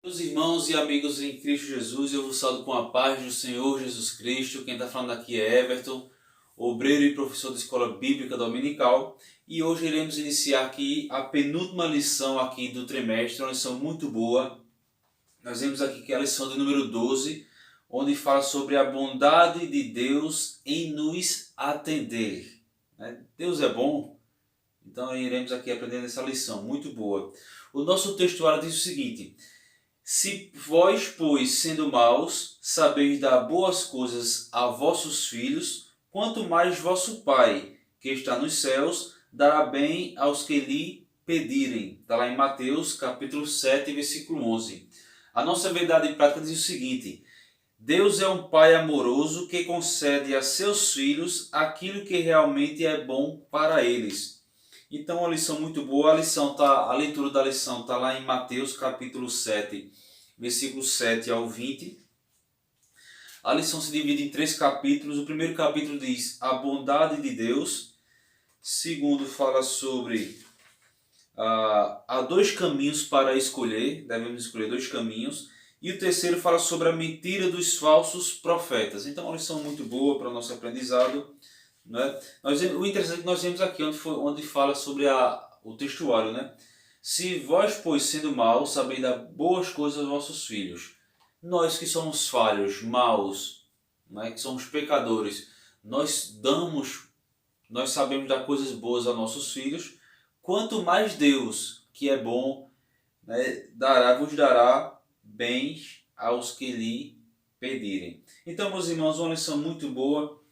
Meus irmãos e amigos em Cristo Jesus, eu vos saúdo com a paz do Senhor Jesus Cristo. Quem está falando aqui é Everton, obreiro e professor da Escola Bíblica Dominical. E hoje iremos iniciar aqui a penúltima lição aqui do trimestre, uma lição muito boa. Nós vemos aqui que é a lição de número 12, onde fala sobre a bondade de Deus em nos atender. Deus é bom, então iremos aqui aprender essa lição muito boa. O nosso textuário diz o seguinte: se vós, pois, sendo maus, sabeis dar boas coisas a vossos filhos, quanto mais vosso Pai, que está nos céus, dará bem aos que lhe pedirem. Está lá em Mateus, capítulo 7, versículo 11. A nossa verdade prática diz o seguinte: Deus é um Pai amoroso que concede a seus filhos aquilo que realmente é bom para eles. Então, uma lição muito boa. A leitura da lição está lá em Mateus capítulo 7, versículos 7 ao 20. A lição se divide em 3 capítulos. O primeiro capítulo diz a bondade de Deus. Segundo, fala sobre há 2 caminhos para escolher. Devemos escolher 2 caminhos. E o terceiro fala sobre a mentira dos falsos profetas. Então, uma lição muito boa para o nosso aprendizado. Né? O interessante é que nós vemos aqui onde fala sobre o textuário, né? Se vós, pois, sendo maus, sabeis dar boas coisas aos vossos filhos. Nós que somos falhos, maus, né? Que somos pecadores, nós sabemos dar coisas boas aos nossos filhos. Quanto mais Deus, que é bom, né, vos dará bens aos que lhe pedirem. Então, meus irmãos, uma lição muito boa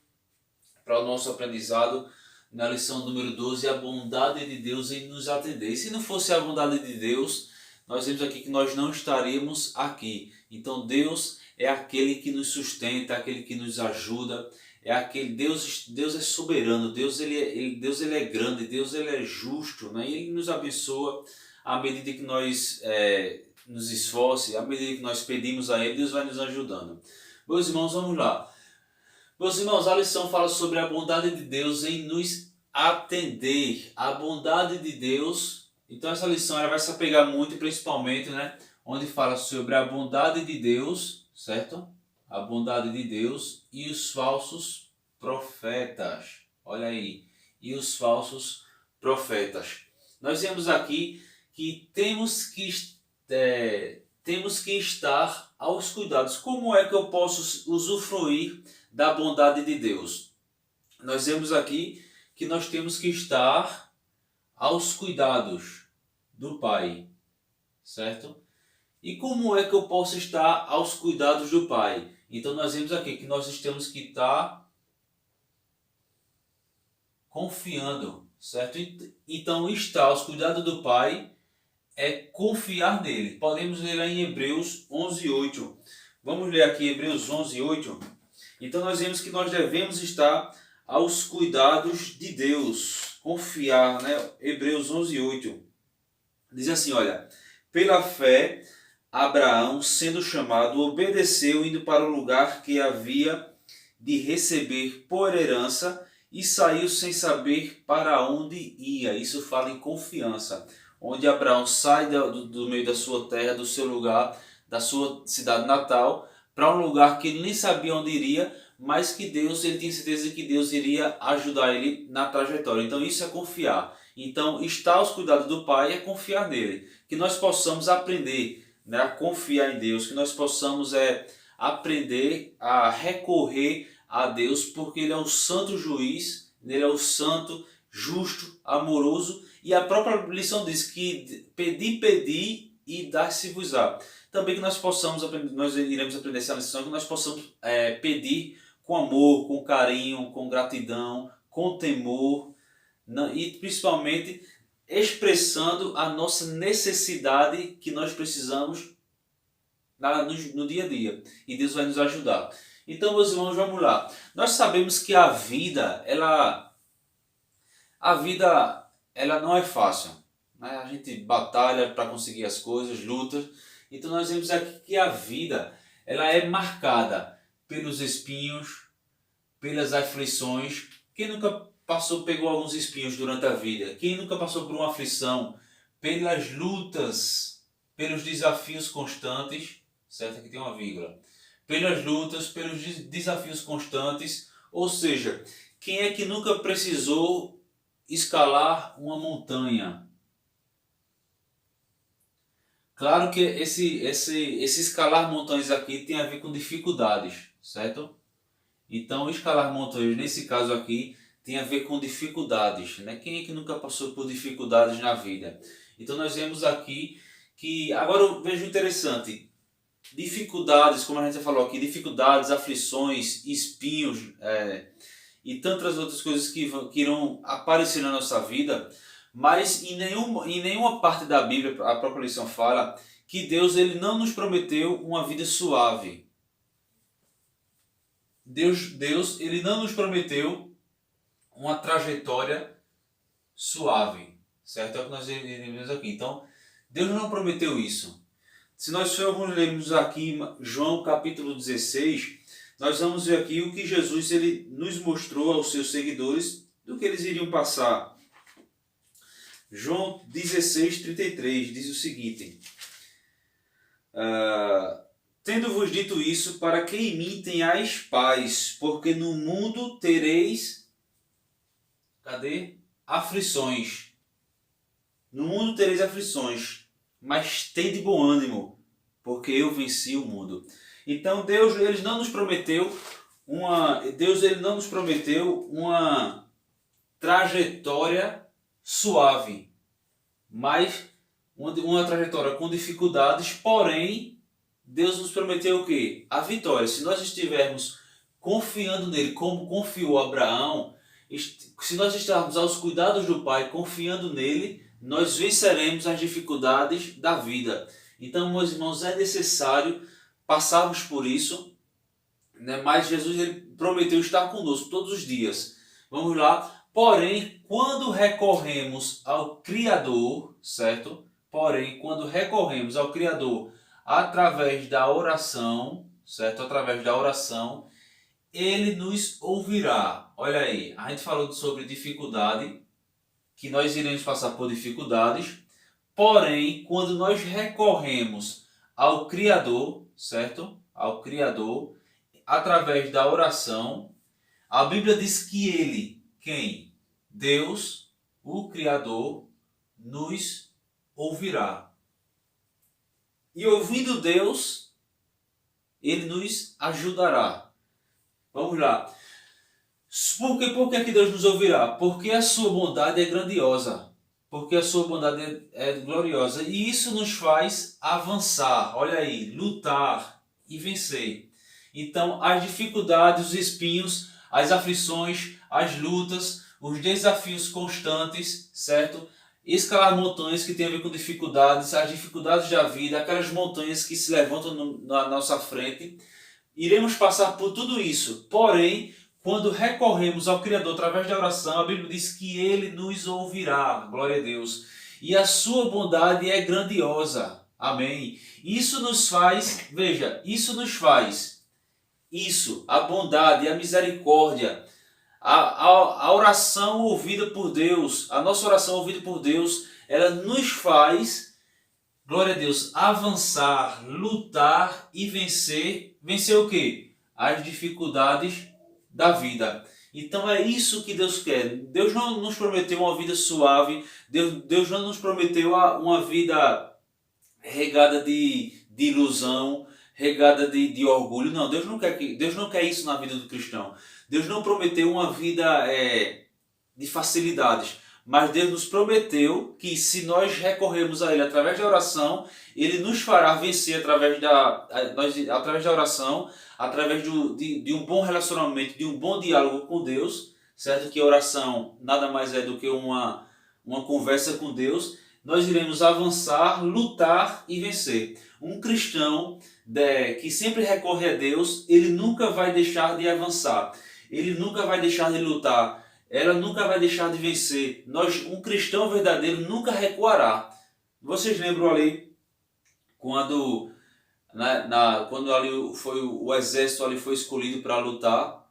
para o nosso aprendizado na lição número 12, a bondade de Deus em nos atender. E se não fosse a bondade de Deus, nós vemos aqui que nós não estaríamos aqui. Então Deus é aquele que nos sustenta, aquele que nos ajuda, é aquele Deus é soberano, Deus ele é grande, Deus ele é justo, né? E ele nos abençoa à medida que nós nos esforce, à medida que nós pedimos a ele, Deus vai nos ajudando. Meus irmãos, vamos lá. Meus irmãos, a lição fala sobre a bondade de Deus em nos atender. A bondade de Deus. Então essa lição ela vai se apegar muito, principalmente, né, onde fala sobre a bondade de Deus, certo? A bondade de Deus e os falsos profetas. Olha aí. E os falsos profetas. Nós vemos aqui que temos que estar aos cuidados. Como é que eu posso usufruir da bondade de Deus? Nós vemos aqui que nós temos que estar aos cuidados do Pai, certo? E como é que eu posso estar aos cuidados do Pai? Então nós vemos aqui que nós temos que estar confiando, certo? Então estar aos cuidados do Pai é confiar nele. Podemos ler lá em Hebreus 11:8. Vamos ler aqui Hebreus 11:8. Então nós vemos que nós devemos estar aos cuidados de Deus, confiar, né? Hebreus 11:8 diz assim, olha: pela fé Abraão, sendo chamado, obedeceu, indo para o lugar que havia de receber por herança, e saiu sem saber para onde ia. Isso fala em confiança, onde Abraão sai do meio da sua terra, do seu lugar, da sua cidade natal, para um lugar que ele nem sabia onde iria, mas que ele tinha certeza de que Deus iria ajudar ele na trajetória. Então isso é confiar. Então estar aos cuidados do Pai é confiar nele. Que nós possamos aprender, né, a confiar em Deus, que nós possamos aprender a recorrer a Deus, porque Ele é o santo juiz, Ele é o santo, justo, amoroso, e a própria lição diz que pedi e dar-se-vos-á. Também que nós possamos aprender, nós iremos aprender essa lição, que nós possamos pedir com amor, com carinho, com gratidão, com temor, e principalmente expressando a nossa necessidade que nós precisamos no dia a dia. E Deus vai nos ajudar. Então, meus irmãos, vamos lá. Nós sabemos que a vida, ela não é fácil, né? A gente batalha para conseguir as coisas, luta. Então nós vemos aqui que a vida, ela é marcada pelos espinhos, pelas aflições. Quem nunca pegou alguns espinhos durante a vida? Quem nunca passou por uma aflição? Pelas lutas, pelos desafios constantes, certo? Aqui tem uma vírgula. Pelas lutas, pelos desafios constantes, ou seja, quem é que nunca precisou escalar uma montanha? Claro que esse escalar montanhas aqui tem a ver com dificuldades, certo? Então, escalar montanhas, nesse caso aqui, tem a ver com dificuldades, né? Quem é que nunca passou por dificuldades na vida? Então, nós vemos aqui que, agora eu vejo interessante, dificuldades, como a gente já falou aqui, dificuldades, aflições, espinhos, e tantas outras coisas que irão aparecer na nossa vida, mas em nenhuma parte da Bíblia, a própria lição fala que Deus ele não nos prometeu uma vida suave. Deus ele não nos prometeu uma trajetória suave, certo? É o que nós vemos aqui. Então, Deus não prometeu isso. Se nós formos lermos aqui João capítulo 16, nós vamos ver aqui o que Jesus ele nos mostrou aos seus seguidores do que eles iriam passar. João 16, 33 diz o seguinte: tendo-vos dito isso, para que em mim tenhais paz, porque no mundo tereis... Cadê? Aflições. No mundo tereis aflições, mas tende bom ânimo, porque eu venci o mundo. Então Deus ele não nos prometeu uma trajetória suave, mas uma trajetória com dificuldades, porém Deus nos prometeu o quê? A vitória. Se nós estivermos confiando nele, como confiou Abraão, se nós estivermos aos cuidados do Pai, confiando nele, nós venceremos as dificuldades da vida. Então, meus irmãos, é necessário passarmos por isso, né? Mas Jesus ele prometeu estar conosco todos os dias. Vamos lá. Porém, quando recorremos ao Criador, certo? Porém, quando recorremos ao Criador através da oração, certo? Através da oração, Ele nos ouvirá. Olha aí, a gente falou sobre dificuldade, que nós iremos passar por dificuldades, porém, quando nós recorremos ao Criador, certo? Ao Criador, através da oração, a Bíblia diz que Ele, quem? Deus, o Criador, nos ouvirá. E ouvindo Deus, Ele nos ajudará. Vamos lá. Por que Deus nos ouvirá? Porque a sua bondade é grandiosa. Porque a sua bondade é gloriosa. E isso nos faz avançar. Olha aí, lutar e vencer. Então, as dificuldades, os espinhos, as aflições, as lutas, os desafios constantes, certo? Escalar montanhas que tem a ver com dificuldades, as dificuldades da vida, aquelas montanhas que se levantam na nossa frente. Iremos passar por tudo isso. Porém, quando recorremos ao Criador através da oração, a Bíblia diz que Ele nos ouvirá. Glória a Deus. E a sua bondade é grandiosa. Amém. Isso nos faz, veja, a bondade, a misericórdia, a oração ouvida por Deus, a nossa oração ouvida por Deus, ela nos faz, glória a Deus, avançar, lutar e vencer. Vencer o quê? As dificuldades da vida. Então é isso que Deus quer. Deus não nos prometeu uma vida suave, Deus não nos prometeu uma vida regada de ilusão, regada de orgulho. Não, Deus não quer isso na vida do cristão. Deus não prometeu uma vida de facilidades, mas Deus nos prometeu que se nós recorrermos a Ele através da oração, Ele nos fará vencer através da oração, através de um bom relacionamento, de um bom diálogo com Deus, certo? Que a oração nada mais é do que uma conversa com Deus. Nós iremos avançar, lutar e vencer. Um cristão que sempre recorre a Deus, ele nunca vai deixar de avançar. Ele nunca vai deixar de lutar. Ela nunca vai deixar de vencer. Um cristão verdadeiro nunca recuará. Vocês lembram ali quando ali o exército ali foi escolhido para lutar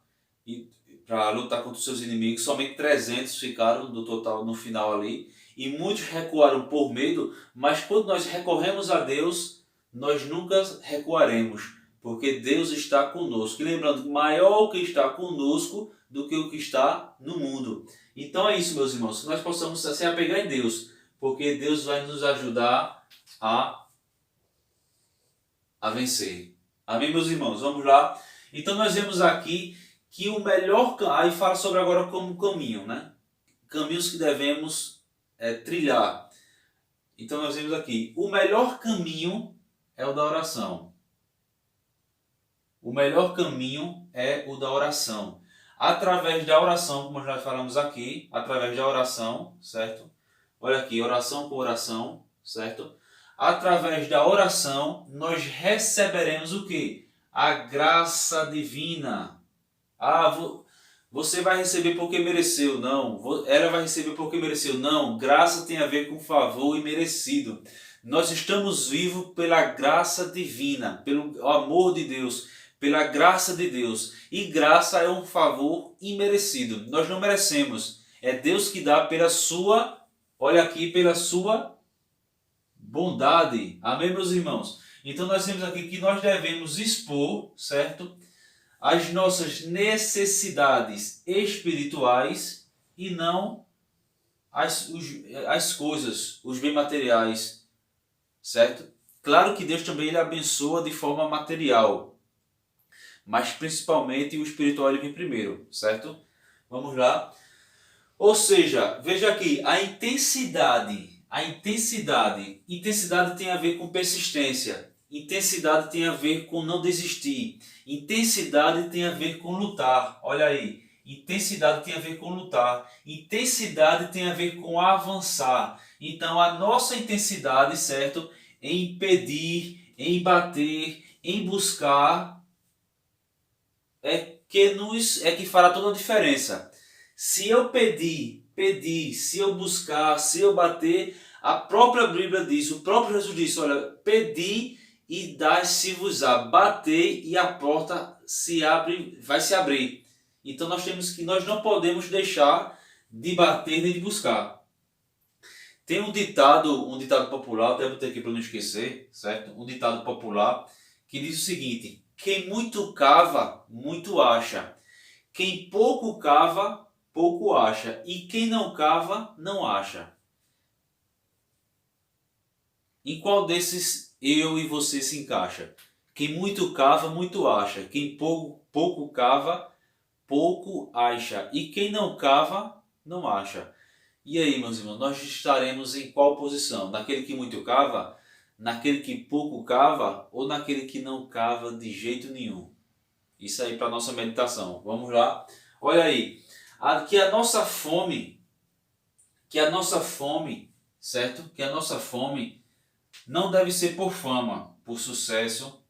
contra os seus inimigos? Somente 300 ficaram do total no final ali. e muitos recuaram por medo, mas quando nós recorremos a Deus, nós nunca recuaremos, porque Deus está conosco. E lembrando, maior o que está conosco do que o que está no mundo. Então é isso, meus irmãos, que nós possamos se apegar em Deus, porque Deus vai nos ajudar a vencer. Amém, meus irmãos? Vamos lá. Então nós vemos aqui que o melhor... Aí fala sobre agora como caminho, né? Caminhos que devemos trilhar. Então nós vemos aqui, o melhor caminho é o da oração. O melhor caminho é o da oração. Através da oração, como nós falamos aqui, através da oração, certo? Olha aqui, oração por oração, certo? Através da oração, nós receberemos o quê? A graça divina. Você vai receber porque mereceu, não. Ela vai receber porque mereceu, não. Graça tem a ver com favor e merecido. Nós estamos vivos pela graça divina, pelo amor de Deus, pela graça de Deus. E graça é um favor imerecido. Nós não merecemos. É Deus que dá pela sua, olha aqui, pela sua bondade. Amém, meus irmãos? Então nós temos aqui que nós devemos expor, certo? As nossas necessidades espirituais e não as coisas, os bens materiais, certo? Claro que Deus também ele abençoa de forma material, mas principalmente o espiritual ele vem primeiro, certo? Vamos lá. Ou seja, veja aqui, a intensidade tem a ver com persistência. Intensidade tem a ver com não desistir. Intensidade tem a ver com lutar. Olha aí. Intensidade tem a ver com lutar. Intensidade tem a ver com avançar. Então a nossa intensidade, certo? Em pedir, em bater, em buscar, é que fará toda a diferença. Se eu pedir, se eu buscar, se eu bater, a própria Bíblia diz, o próprio Jesus disse, olha, pedi e dai-se-vos-á, batei e a porta se abre, vai se abrir. Então nós não podemos deixar de bater nem de buscar. Tem um ditado popular, até vou ter aqui para não esquecer, certo? Um ditado popular que diz o seguinte: quem muito cava, muito acha. Quem pouco cava, pouco acha. E quem não cava, não acha. Em qual desses eu e você se encaixa? Quem muito cava, muito acha. Quem pouco cava, pouco acha. E quem não cava, não acha. E aí, meus irmãos, nós estaremos em qual posição? Naquele que muito cava? Naquele que pouco cava? Ou naquele que não cava de jeito nenhum? Isso aí para a nossa meditação. Vamos lá. Olha aí. Que a nossa fome, certo? Que a nossa fome não deve ser por fama, por sucesso.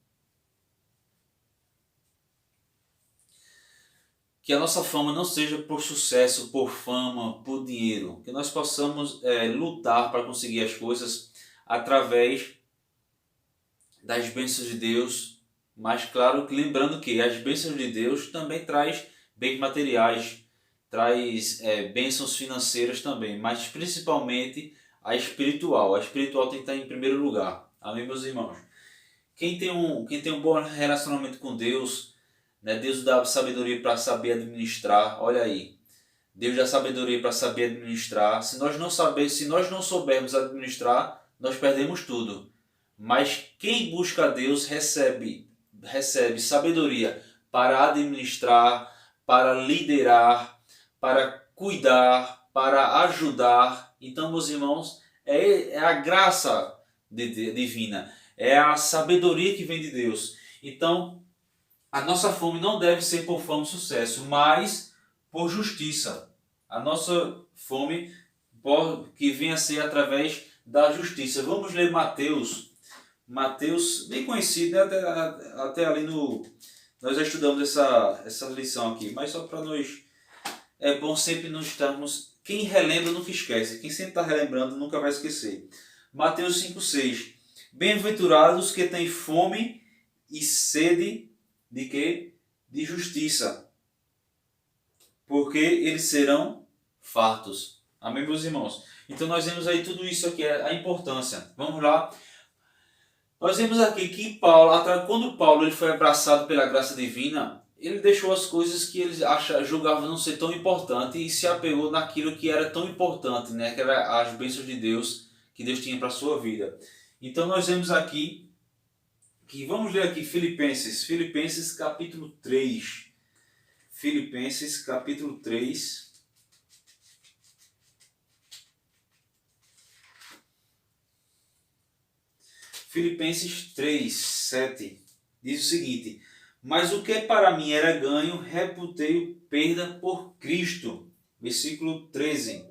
Que a nossa fama não seja por sucesso, por fama, por dinheiro. Que nós possamos lutar para conseguir as coisas através das bênçãos de Deus. Mas claro, lembrando que as bênçãos de Deus também traz bens materiais, traz bênçãos financeiras também, mas principalmente a espiritual. A espiritual tem que estar em primeiro lugar. Amém, meus irmãos? Quem tem um bom relacionamento com Deus, né? Deus dá sabedoria para saber administrar. Olha aí, Deus dá sabedoria para saber administrar. Se nós não soubermos administrar, nós perdemos tudo. Mas quem busca a Deus recebe sabedoria para administrar, para liderar, para cuidar, para ajudar. Então, meus irmãos, é a graça divina, é a sabedoria que vem de Deus. Então, a nossa fome não deve ser por fama e sucesso, mas por justiça. A nossa fome que venha a ser através da justiça. Vamos ler Mateus, bem conhecido, né? até ali no... Nós já estudamos essa lição aqui, mas só para nós... É bom sempre não estarmos... Quem relembra nunca esquece. Quem sempre está relembrando nunca vai esquecer. Mateus 5,6. Bem-aventurados que têm fome e sede de quê? De justiça, porque eles serão fartos. Amém, meus irmãos? Então nós vemos aí tudo isso aqui, a importância. Vamos lá. Nós vemos aqui que Paulo, quando Paulo ele foi abraçado pela graça divina, ele deixou as coisas que ele julgava não ser tão importante e se apegou naquilo que era tão importante, né? Que era as bênçãos de Deus que Deus tinha para a sua vida. Então nós vemos aqui, que vamos ler aqui Filipenses capítulo 3. Filipenses capítulo 3. Filipenses 3, 7 diz o seguinte: mas o que para mim era ganho, reputei perda por Cristo. Versículo 13.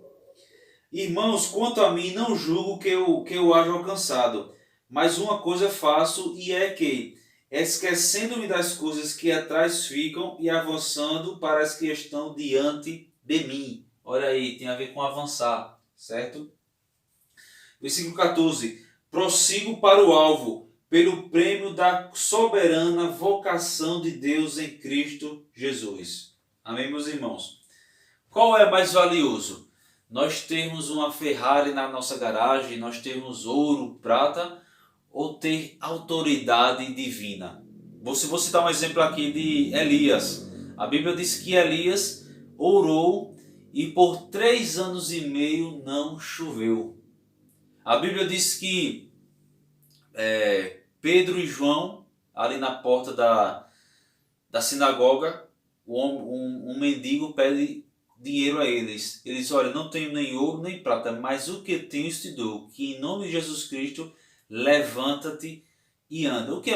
Irmãos, quanto a mim, não julgo que eu haja alcançado, mas uma coisa faço, e é que, esquecendo-me das coisas que atrás ficam e avançando para as que estão diante de mim. Olha aí, tem a ver com avançar, certo? Versículo 14. Prossigo para o alvo, pelo prêmio da soberana vocação de Deus em Cristo Jesus. Amém, meus irmãos? Qual é mais valioso? Nós termos uma Ferrari na nossa garagem, nós termos ouro, prata, ou ter autoridade divina? Vou citar um exemplo aqui de Elias. A Bíblia diz que Elias orou e por 3 anos e meio não choveu. A Bíblia diz que Pedro e João, ali na porta da sinagoga, um mendigo pede dinheiro a eles. Eles, olha, não tenho nem ouro nem prata, mas o que tenho te dou, que em nome de Jesus Cristo, levanta-te e anda. O que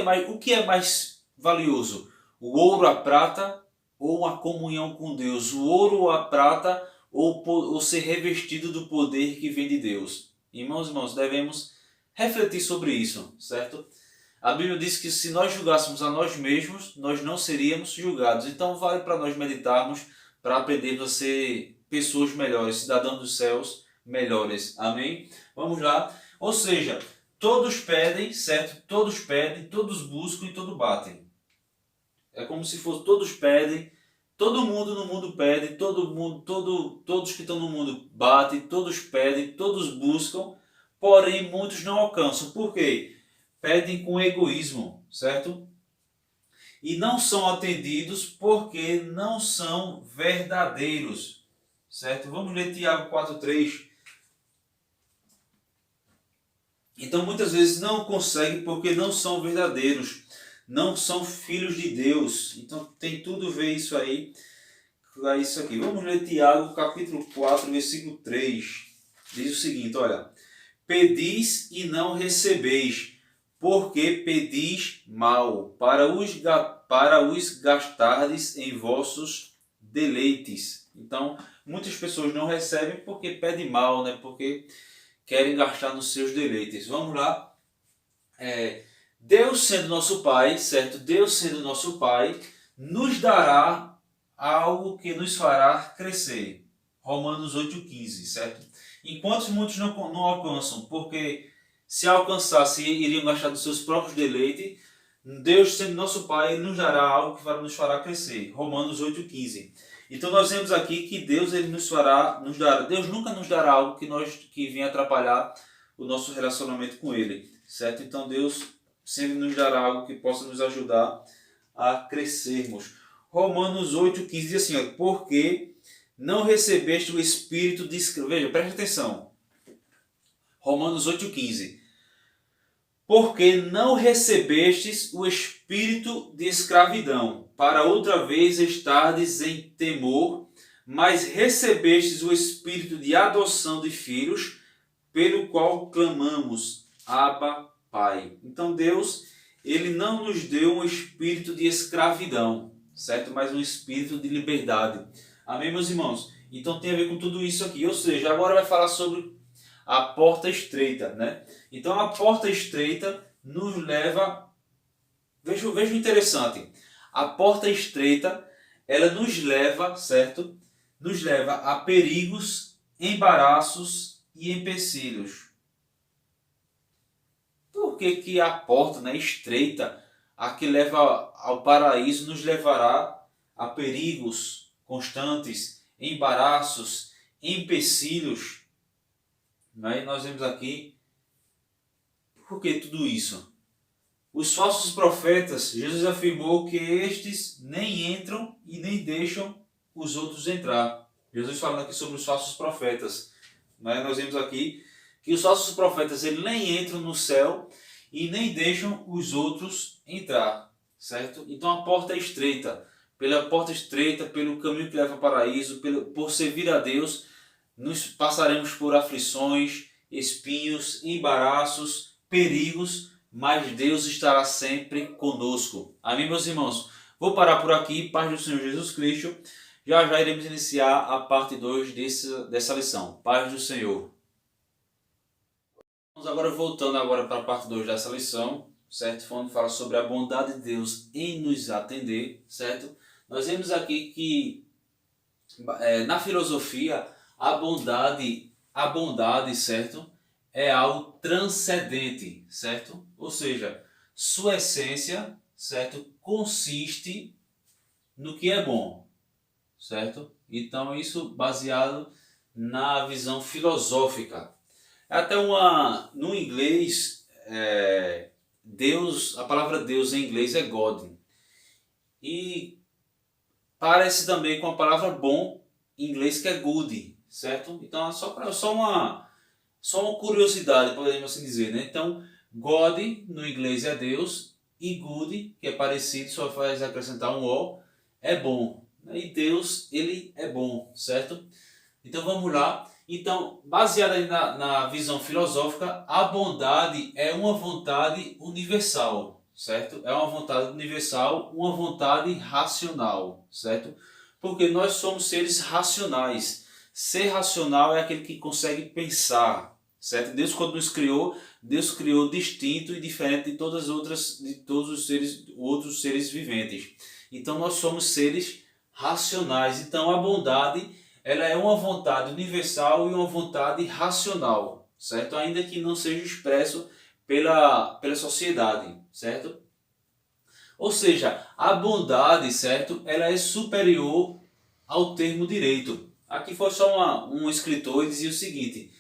é mais valioso? O ouro, a prata ou a comunhão com Deus? O ouro ou a prata ou ser revestido do poder que vem de Deus? Irmãos, devemos refletir sobre isso, certo? A Bíblia diz que se nós julgássemos a nós mesmos, nós não seríamos julgados. Então vale para nós meditarmos, para aprendermos a ser pessoas melhores, cidadãos dos céus melhores. Amém? Vamos lá. Ou seja, todos pedem, certo? Todos pedem, todos buscam e todos batem. É como se fosse todos pedem, todo mundo no mundo pede, todos que estão no mundo batem, todos pedem, todos buscam, porém muitos não alcançam. Por quê? Pedem com egoísmo, certo? E não são atendidos porque não são verdadeiros, certo? Vamos ler Tiago 4,3. Então muitas vezes não conseguem porque não são verdadeiros, não são filhos de Deus. Então tem tudo a ver isso aí, isso aqui. Vamos ler Tiago capítulo 4, versículo 3. Diz o seguinte, olha: pedis e não recebeis, porque pedis mal, para os gastardes em vossos deleites. Então, muitas pessoas não recebem porque pedem mal, né? Porque querem gastar nos seus deleites. Vamos lá. Deus sendo nosso Pai, certo? Deus sendo nosso Pai, nos dará algo que nos fará crescer. Romanos 8,15, certo? Enquanto muitos não alcançam, porque se alcançasse iriam gastar dos seus próprios deleites, Deus sendo nosso Pai, Ele nos dará algo que nos fará crescer. Romanos 8,15. Então nós vemos aqui que Deus ele Deus nunca nos dará algo que venha atrapalhar o nosso relacionamento com Ele, certo? Então Deus sempre nos dará algo que possa nos ajudar a crescermos. Romanos 8,15 diz assim, ó, porque não recebeste o espírito de... Veja, preste atenção. Romanos 8,15. Porque não recebestes o espírito de escravidão, para outra vez estardes em temor, mas recebestes o espírito de adoção de filhos, pelo qual clamamos, Abba, Pai. Então Deus, Ele não nos deu um espírito de escravidão, certo? Mas um espírito de liberdade. Amém, meus irmãos? Então tem a ver com tudo isso aqui. Ou seja, agora vai falar sobre a porta estreita, né? Então a porta estreita nos leva... Veja o interessante. A porta estreita, ela nos leva, certo? Nos leva a perigos, embaraços e empecilhos. Por que a porta, né, estreita, a que leva ao paraíso, nos levará a perigos constantes, embaraços, empecilhos. Aí nós vemos aqui, por que tudo isso? Os falsos profetas, Jesus afirmou que estes nem entram e nem deixam os outros entrar. Jesus falando aqui sobre os falsos profetas. Nós vemos aqui que os falsos profetas eles nem entram no céu e nem deixam os outros entrar, certo? Então a porta é estreita. Pela porta estreita, pelo caminho que leva ao paraíso, por servir a Deus, nos passaremos por aflições, espinhos, embaraços, perigos, mas Deus estará sempre conosco. Amém, meus irmãos? Vou parar por aqui. Paz do Senhor Jesus Cristo. Já iremos iniciar a parte 2 dessa lição. Paz do Senhor. Vamos agora voltando para a parte 2 dessa lição, certo? Onde fala sobre a bondade de Deus em nos atender, certo? Nós vemos aqui que na filosofia a bondade, certo? É algo transcendente, certo? Ou seja, sua essência, certo? Consiste no que é bom, certo? Então isso baseado na visão filosófica. Até no inglês, Deus, a palavra Deus em inglês é God. E parece também com a palavra bom em inglês que é good, certo? Então é só uma curiosidade, podemos assim dizer, né? Então, God no inglês é Deus e good, que é parecido, só faz acrescentar um O, é bom. E Deus, ele é bom, certo? Então vamos lá. Então, baseada na visão filosófica, a bondade é uma vontade universal, certo? É uma vontade universal, uma vontade racional, certo? Porque nós somos seres racionais. Ser racional é aquele que consegue pensar, certo? Deus, quando nos criou, Deus criou distinto e diferente de todos os outros seres viventes. Então nós somos seres racionais. Então a bondade, ela é uma vontade universal e uma vontade racional, certo? Ainda que não seja expresso pela sociedade, certo? Ou seja, a bondade, certo? Ela é superior ao termo direito. Aqui foi só um escritor e dizia o seguinte,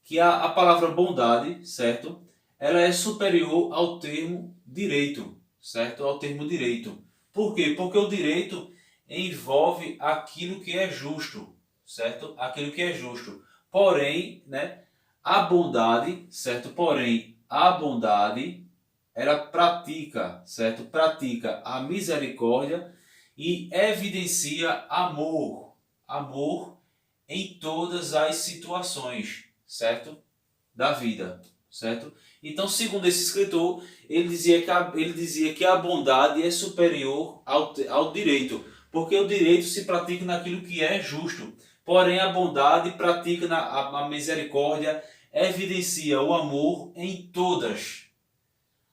que a palavra bondade, certo? Ela é superior ao termo direito, certo? Ao termo direito. Por quê? Porque o direito envolve aquilo que é justo, certo? Aquilo que é justo. Porém, né, a bondade, certo? Porém, a bondade, ela pratica, certo? Pratica a misericórdia e evidencia amor. Amor em todas as situações, certo? Da vida, certo? Então, segundo esse escritor, ele dizia que a bondade é superior ao direito, porque o direito se pratica naquilo que é justo, porém a bondade pratica a misericórdia, evidencia o amor em todas.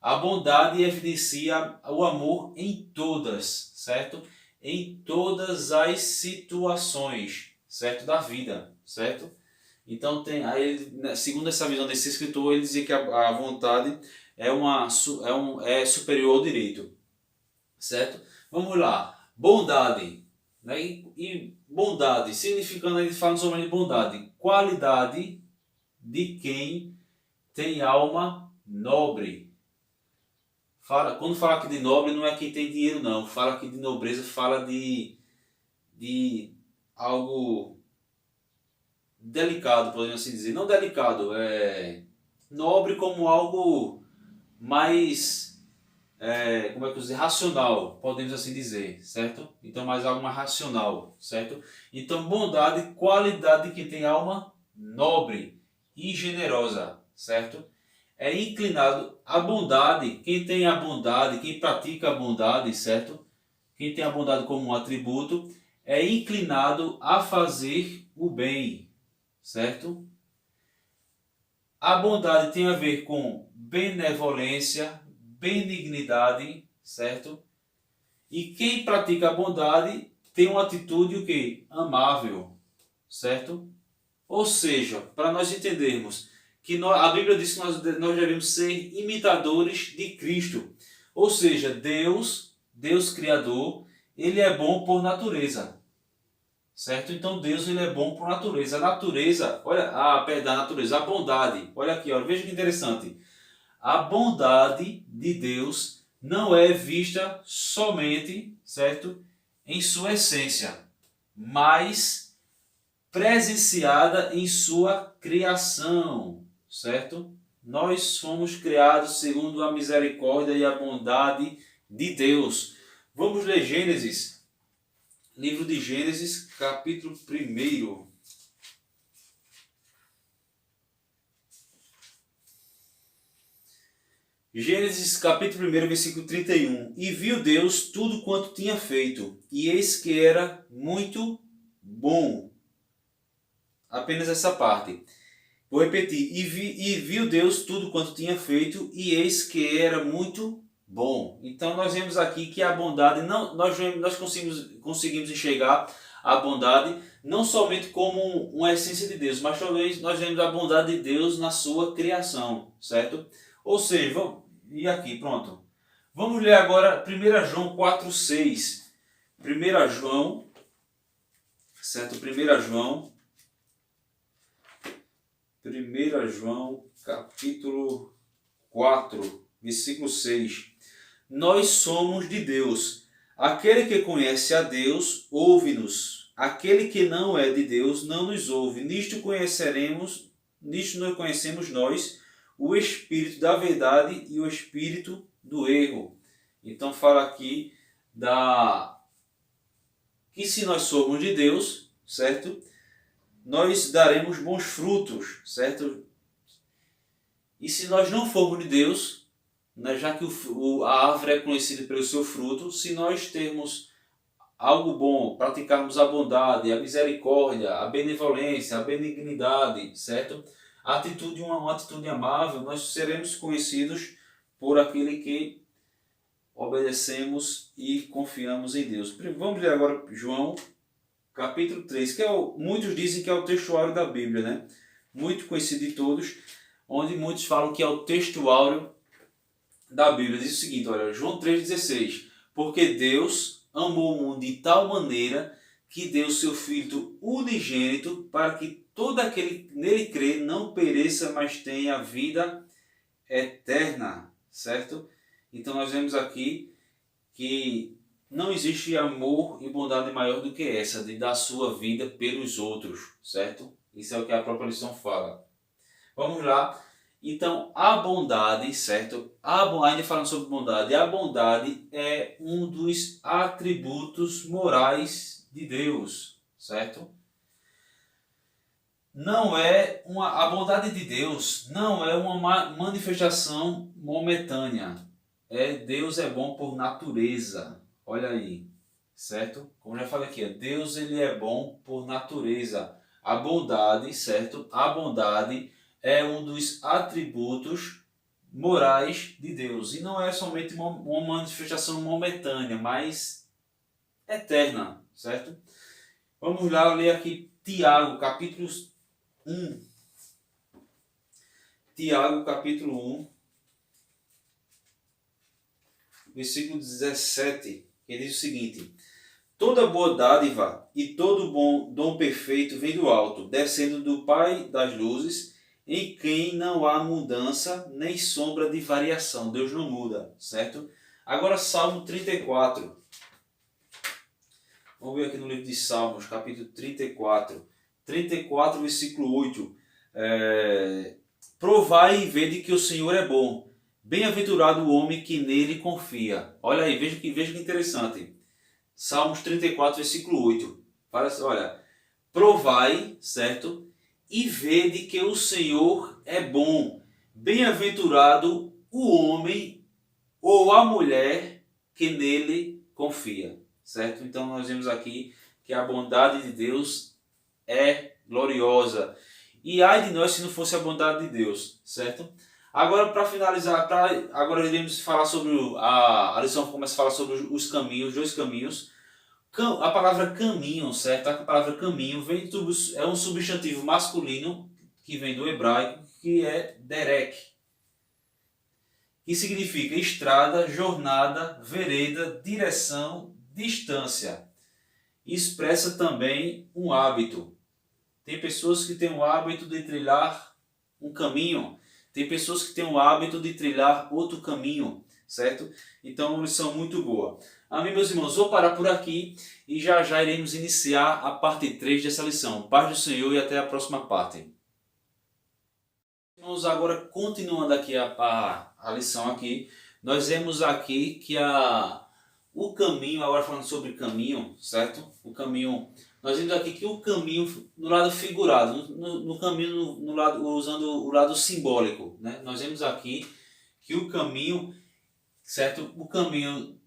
A bondade evidencia o amor em todas, certo? Em todas as situações, certo? Da vida, certo? Então, segundo essa visão desse escritor, ele dizia que a vontade é superior ao direito, certo? Vamos lá, bondade, né? E bondade, significando, ele fala sobre bondade, qualidade de quem tem alma nobre. Quando fala aqui de nobre, não é quem tem dinheiro, não. Fala aqui de nobreza, fala de algo delicado, podemos assim dizer. Não delicado, é nobre como algo mais, como é que eu dizer, racional, podemos assim dizer, certo? Então, mais algo mais racional, certo? Então, bondade, qualidade de quem tem alma nobre e generosa, certo? É inclinado à bondade. Quem tem a bondade, quem pratica a bondade, certo? Quem tem a bondade como um atributo, é inclinado a fazer o bem, certo? A bondade tem a ver com benevolência, benignidade, certo? E quem pratica a bondade tem uma atitude o quê? Amável, certo? Ou seja, para nós entendermos que a Bíblia diz que nós devemos ser imitadores de Cristo. Ou seja, Deus Criador, ele é bom por natureza, certo? Então Deus ele é bom por natureza. A natureza, olha, a natureza, a bondade. Olha aqui, olha, veja que interessante. A bondade de Deus não é vista somente, certo, em sua essência, mas presenciada em sua criação, certo? Nós fomos criados segundo a misericórdia e a bondade de Deus. Vamos ler Gênesis, livro de Gênesis, capítulo 1. Gênesis capítulo 1, versículo 31. E viu Deus tudo quanto tinha feito, e eis que era muito bom. Apenas essa parte. Vou repetir. E viu Deus tudo quanto tinha feito, e eis que era muito bom. Então nós vemos aqui que a bondade, nós conseguimos enxergar a bondade não somente como uma essência de Deus, mas também nós vemos a bondade de Deus na sua criação, certo? Ou seja, e aqui, pronto. Vamos ler agora 1 João 4,6. 1 João, certo? 1 João, capítulo 4, versículo 6. Nós somos de Deus. Aquele que conhece a Deus, ouve-nos. Aquele que não é de Deus, não nos ouve. Nisto nós conhecemos nós, o espírito da verdade e o espírito do erro. Então fala aqui que se nós somos de Deus, certo? Nós daremos bons frutos, certo? E se nós não formos de Deus, né, já que a árvore é conhecida pelo seu fruto, se nós termos algo bom, praticarmos a bondade, a misericórdia, a benevolência, a benignidade, certo? Uma atitude amável, nós seremos conhecidos por aquele que obedecemos e confiamos em Deus. Vamos ler agora João, capítulo 3, que muitos dizem que é o textuário da Bíblia, né? Muito conhecido de todos, onde muitos falam que é o textuário da Bíblia. Diz o seguinte, olha, João 3,16. Porque Deus amou o mundo de tal maneira que deu seu Filho unigênito para que todo aquele que nele crê não pereça, mas tenha vida eterna, certo? Então nós vemos aqui que não existe amor e bondade maior do que essa, de dar sua vida pelos outros, certo? Isso é o que a própria lição fala. Vamos lá. Então, a bondade, certo? Ainda falando sobre bondade, a bondade é um dos atributos morais de Deus, certo? A bondade de Deus não é uma manifestação momentânea. Deus é bom por natureza. Olha aí, certo? Como já falei aqui, Deus ele é bom por natureza. A bondade, certo? A bondade é um dos atributos morais de Deus. E não é somente uma manifestação momentânea, mas eterna, certo? Vamos lá ler aqui Tiago, capítulo 1. Tiago, capítulo 1, versículo 17, que diz o seguinte: toda boa dádiva e todo bom dom perfeito vem do alto, descendo do Pai das luzes, em quem não há mudança nem sombra de variação. Deus não muda, certo? Agora Salmo 34. Vamos ver aqui no livro de Salmos, capítulo 34. 34, versículo 8. Provai e vede que o Senhor é bom. Bem-aventurado o homem que nele confia. Olha aí, veja que interessante. Salmos 34, versículo 8. Fala assim, olha, provai, certo? E vede que o Senhor é bom. Bem-aventurado o homem ou a mulher que nele confia, certo? Então nós vemos aqui que a bondade de Deus é gloriosa. E ai de nós se não fosse a bondade de Deus, certo? Agora, para finalizar, agora iremos falar sobre a lição começa a falar sobre os caminhos, 2 caminhos. A palavra caminho, certo? A palavra caminho é um substantivo masculino que vem do hebraico, que é derek, que significa estrada, jornada, vereda, direção, distância. expressa também um hábito. Tem pessoas que têm o hábito de trilhar um caminho, tem pessoas que têm o hábito de trilhar outro caminho, certo? Então, uma lição muito boa. Amém, meus irmãos, vou parar por aqui e já já iremos iniciar a parte 3 dessa lição. Paz do Senhor e até a próxima parte. Vamos agora, continuando aqui a lição aqui, nós vemos aqui que o caminho, agora falando sobre caminho, certo? O caminho, nós vemos aqui que o caminho no lado figurado, no caminho no lado, usando o lado simbólico, né? Nós vemos aqui que o caminho, certo? O caminho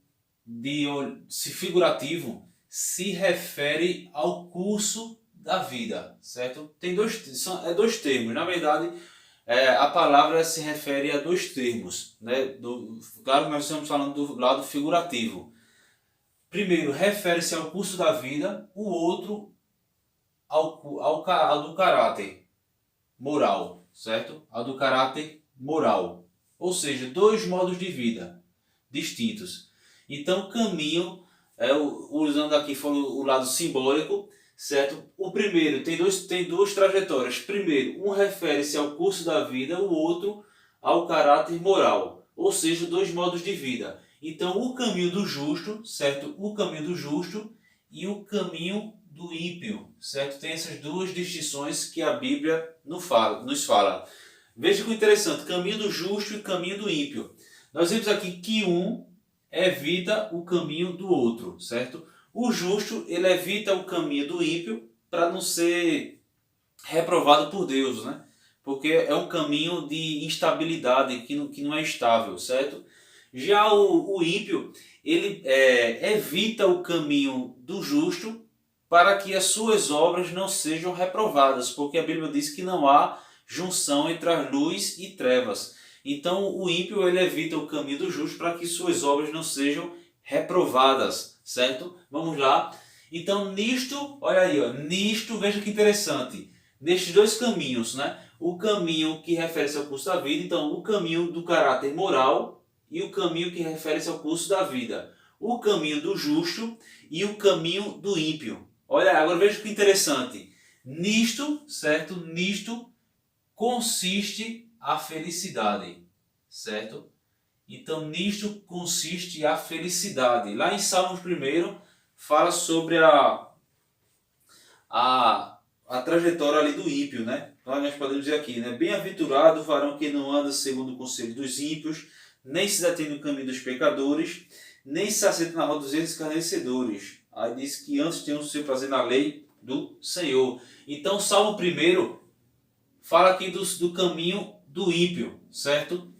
se figurativo se refere ao curso da vida, certo? Tem dois termos, na verdade. A palavra se refere a dois termos, né? Claro que nós estamos falando do lado figurativo. Primeiro, refere-se ao curso da vida, o outro ao do caráter moral, certo? Ao do caráter moral. Ou seja, dois modos de vida distintos. Então, caminho, usando aqui o lado simbólico, certo? O primeiro tem duas trajetórias. Primeiro, um refere-se ao curso da vida, o outro ao caráter moral. Ou seja, dois modos de vida. Então, o caminho do justo, certo? O caminho do justo e o caminho do ímpio, certo? Tem essas duas distinções que a Bíblia nos fala. Veja que interessante, caminho do justo e caminho do ímpio. Nós vemos aqui que um evita o caminho do outro, certo? O justo, ele evita o caminho do ímpio para não ser reprovado por Deus, né? Porque é um caminho de instabilidade, que não é estável, certo? Já o ímpio, ele evita o caminho do justo para que as suas obras não sejam reprovadas, porque a Bíblia diz que não há junção entre a luz e trevas. Então o ímpio, ele evita o caminho do justo para que suas obras não sejam reprovadas, certo? Vamos lá. Então nisto, olha aí, nisto, veja que interessante. Nestes dois caminhos, né? O caminho que refere-se ao curso da vida, então o caminho do caráter moral e o caminho que refere-se ao curso da vida. O caminho do justo e o caminho do ímpio. Olha, agora veja que interessante. Nisto, certo? Nisto consiste a felicidade, certo? Então, nisto consiste a felicidade. Lá em Salmos 1, fala sobre a trajetória ali do ímpio, né? Então, nós podemos dizer aqui, né? Bem-aventurado o varão que não anda segundo o conselho dos ímpios, nem se detém no caminho dos pecadores, nem se assenta na roda dos escarnecedores. Aí diz que antes tem o seu prazer na lei do Senhor. Então, Salmo 1 fala aqui do caminho do ímpio, certo?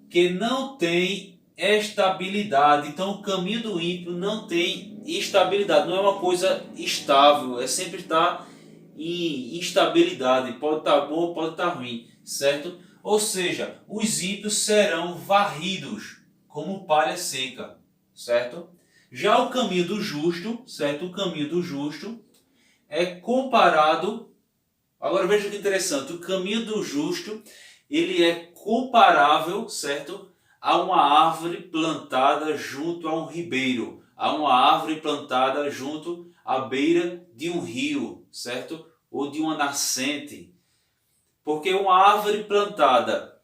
Que não tem estabilidade. Então o caminho do ímpio não tem estabilidade, não é uma coisa estável, sempre está em instabilidade, pode estar bom, pode estar ruim, certo? Ou seja, os ímpios serão varridos como palha seca, certo? Já o caminho do justo, certo? O caminho do justo é comparado. Agora veja que interessante, o caminho do justo, ele é comparável, certo, a uma árvore plantada junto a um ribeiro, a uma árvore plantada junto à beira de um rio, certo, ou de uma nascente. Porque uma árvore plantada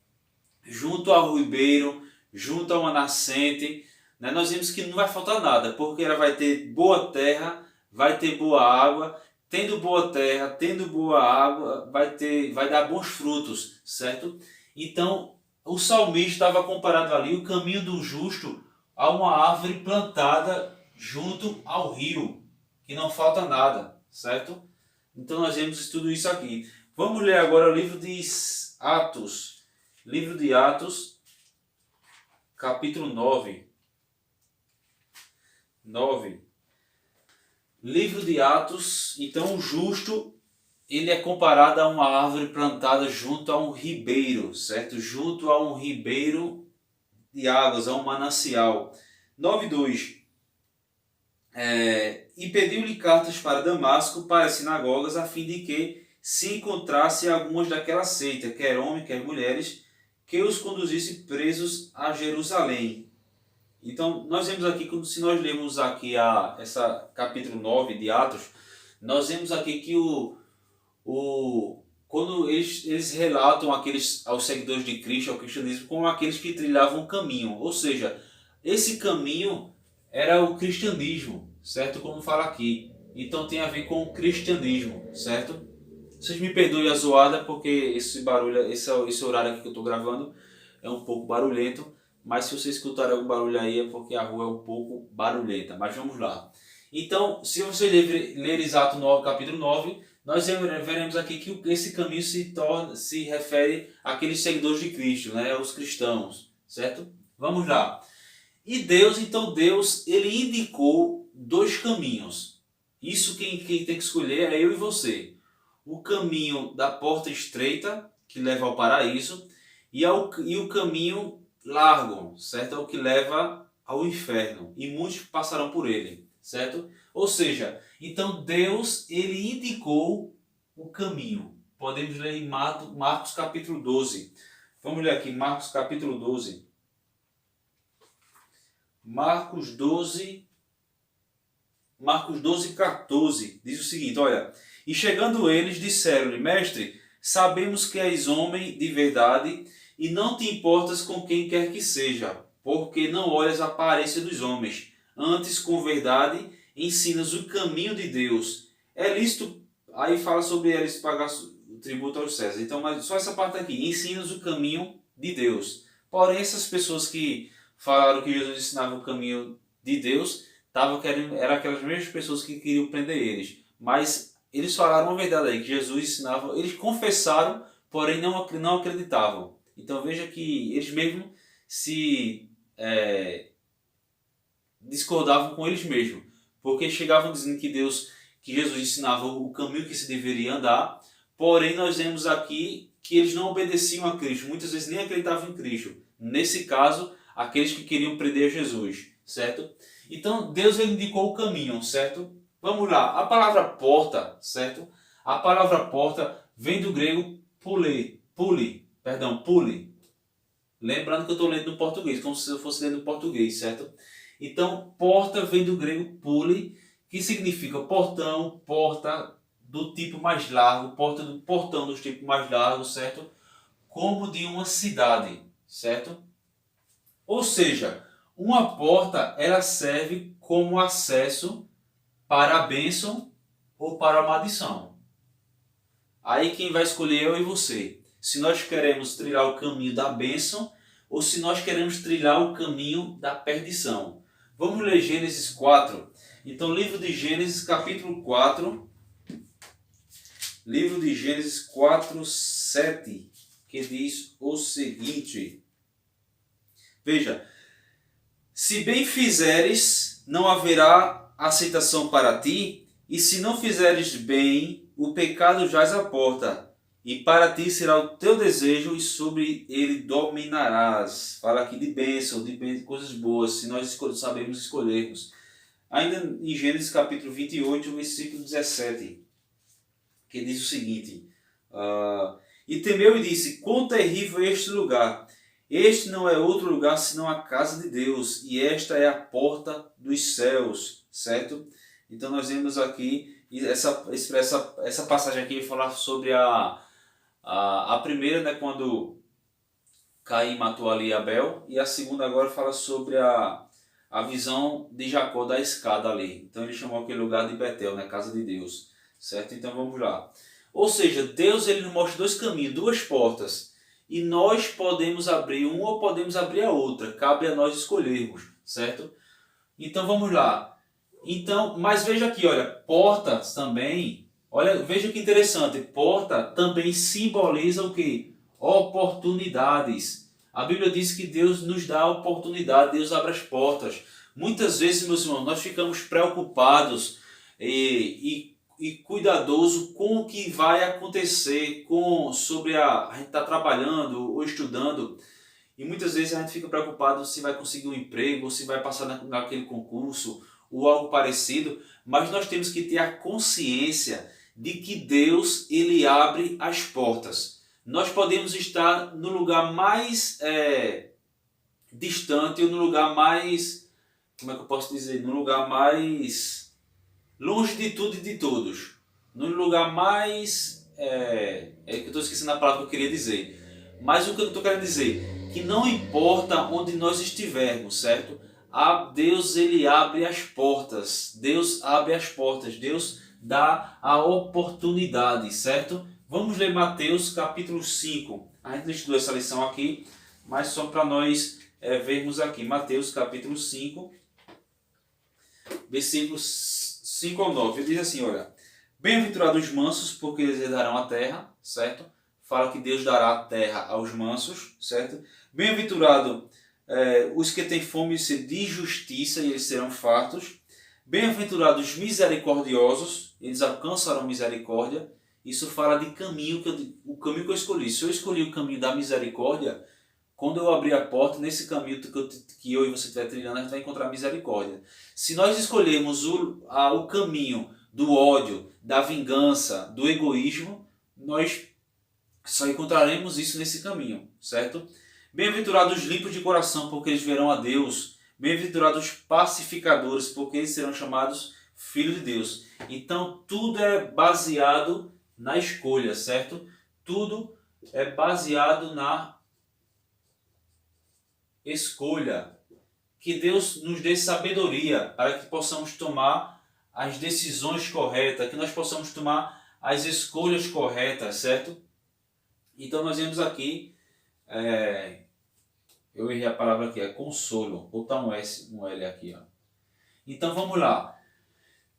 junto ao ribeiro, junto a uma nascente, né, nós vimos que não vai faltar nada, porque ela vai ter boa terra, vai ter boa água. Tendo boa terra, tendo boa água, vai dar bons frutos, certo? Então, o salmista estava comparado ali o caminho do justo a uma árvore plantada junto ao rio, que não falta nada, certo? Então, nós vemos tudo isso aqui. Vamos ler agora o livro de Atos. Livro de Atos, capítulo 9. Livro de Atos, então o justo, ele é comparado a uma árvore plantada junto a um ribeiro, certo? Junto a um ribeiro de águas, a um manancial. 9:2. E pediu-lhe cartas para Damasco, para as sinagogas, a fim de que se encontrasse algumas daquela seita, quer homens, quer mulheres, que os conduzisse presos a Jerusalém. Então, nós vemos aqui, se nós lermos aqui essa capítulo 9 de Atos, nós vemos aqui que quando eles relatam aos seguidores de Cristo, ao cristianismo, como aqueles que trilhavam o caminho. Ou seja, esse caminho era o cristianismo, certo? Como fala aqui. Então tem a ver com o cristianismo, certo? Vocês me perdoem a zoada, porque esse barulho, esse horário aqui que eu estou gravando é um pouco barulhento. Mas se você escutar algum barulho aí é porque a rua é um pouco barulhenta. Mas vamos lá. Então, se você ler Exato 9, capítulo 9, nós veremos aqui que esse caminho se refere àqueles seguidores de Cristo, né? Os cristãos, certo? Vamos lá. E então Deus, ele indicou dois caminhos. Isso quem tem que escolher é eu e você. O caminho da porta estreita, que leva ao paraíso, e o caminho largo, certo? É o que leva ao inferno. E muitos passarão por ele, certo? Ou seja, então Deus, ele indicou o caminho. Podemos ler em Marcos capítulo 12. Vamos ler aqui Marcos capítulo 12. Marcos 12, 14, diz o seguinte, olha: E chegando eles, disseram-lhe: Mestre, sabemos que és homem de verdade, e não te importas com quem quer que seja, porque não olhas a aparência dos homens, antes com verdade ensinas o caminho de Deus. É lícito, aí fala sobre eles pagar o tributo aos César. Então, mas só essa parte aqui, ensinas o caminho de Deus. Porém, essas pessoas que falaram que Jesus ensinava o caminho de Deus, eram aquelas mesmas pessoas que queriam prender eles. Mas eles falaram a verdade aí, que Jesus ensinava, eles confessaram, porém não acreditavam. Então veja que eles mesmos se discordavam com eles mesmos. Porque chegavam dizendo que Jesus ensinava o caminho que se deveria andar, porém nós vemos aqui que eles não obedeciam a Cristo, muitas vezes nem acreditavam em Cristo. Nesse caso, aqueles que queriam prender Jesus, certo? Então Deus ele indicou o caminho, certo? Vamos lá, a palavra porta, certo? A palavra porta vem do grego pule. Lembrando que eu estou lendo no português, como se eu fosse lendo no português, certo? Então, porta vem do grego pule, que significa portão, porta do tipo mais largo, portão do tipo mais largo, certo? Como de uma cidade, certo? Ou seja, uma porta ela serve como acesso para a bênção ou para a maldição. Aí quem vai escolher é eu e você. Se nós queremos trilhar o caminho da bênção ou se nós queremos trilhar o caminho da perdição. Vamos ler Gênesis 4. Então, livro de Gênesis, capítulo 4. Livro de Gênesis 4, 7, que diz o seguinte. Veja, se bem fizeres, não haverá aceitação para ti, e se não fizeres bem, o pecado jaz à porta, e para ti será o teu desejo, e sobre ele dominarás. Fala aqui de bênção, de coisas boas, se nós sabemos escolhermos. Ainda em Gênesis capítulo 28, versículo 17, que diz o seguinte, e temeu e disse: quão terrível é este lugar! Este não é outro lugar senão a casa de Deus, e esta é a porta dos céus, certo? Então nós vemos aqui, essa passagem aqui falar sobre a primeira, né, quando Caim matou ali Abel, e a segunda agora fala sobre a visão de Jacó da escada ali. Então ele chamou aquele lugar de Betel, né, casa de Deus, certo? Então vamos lá. Ou seja, Deus ele nos mostra dois caminhos, duas portas. E nós podemos abrir uma ou podemos abrir a outra. Cabe a nós escolhermos, certo? Então vamos lá. Então, mas veja aqui, olha, portas também. Olha, veja que interessante. Porta também simboliza o quê? Oportunidades. A Bíblia diz que Deus nos dá oportunidade, Deus abre as portas. Muitas vezes, meus irmãos, nós ficamos preocupados e cuidadoso com o que vai acontecer, sobre a gente está trabalhando ou estudando, e muitas vezes a gente fica preocupado se vai conseguir um emprego, ou se vai passar naquele concurso, ou algo parecido, mas nós temos que ter a consciência de que Deus ele abre as portas. Nós podemos estar no lugar mais distante ou no lugar mais, como é que eu posso dizer, no lugar mais longe de tudo e de todos, no lugar mais, que eu estou esquecendo a palavra que eu queria dizer, mas o que eu estou querendo dizer, que não importa onde nós estivermos, certo? Deus ele abre as portas, Deus abre as portas, Deus dá a oportunidade, certo? Vamos ler Mateus capítulo 5. A gente estudou essa lição aqui, mas só para nós vermos aqui. Mateus capítulo 5, versículos 5 ao 9. Ele diz assim, olha: bem-aventurados os mansos, porque eles herdarão a terra, certo? Fala que Deus dará a terra aos mansos, certo? Bem-aventurado os que têm fome e sede de justiça, e eles serão fartos. Bem-aventurados os misericordiosos, eles alcançarão misericórdia. Isso fala de caminho, o caminho que eu escolhi. Se eu escolhi o caminho da misericórdia, quando eu abrir a porta, nesse caminho que eu e você estiver trilhando, a gente vai encontrar misericórdia. Se nós escolhermos o caminho do ódio, da vingança, do egoísmo, nós só encontraremos isso nesse caminho, certo? Bem-aventurados os limpos de coração, porque eles verão a Deus. Bem-aventurados os pacificadores, porque eles serão chamados filhos de Deus. Então, tudo é baseado na escolha, certo? Tudo é baseado na escolha. Que Deus nos dê sabedoria para que possamos tomar as decisões corretas, que nós possamos tomar as escolhas corretas, certo? Então nós vemos aqui, eu errei a palavra aqui, é consolo. Vou botar um L aqui. Ó. Então vamos lá.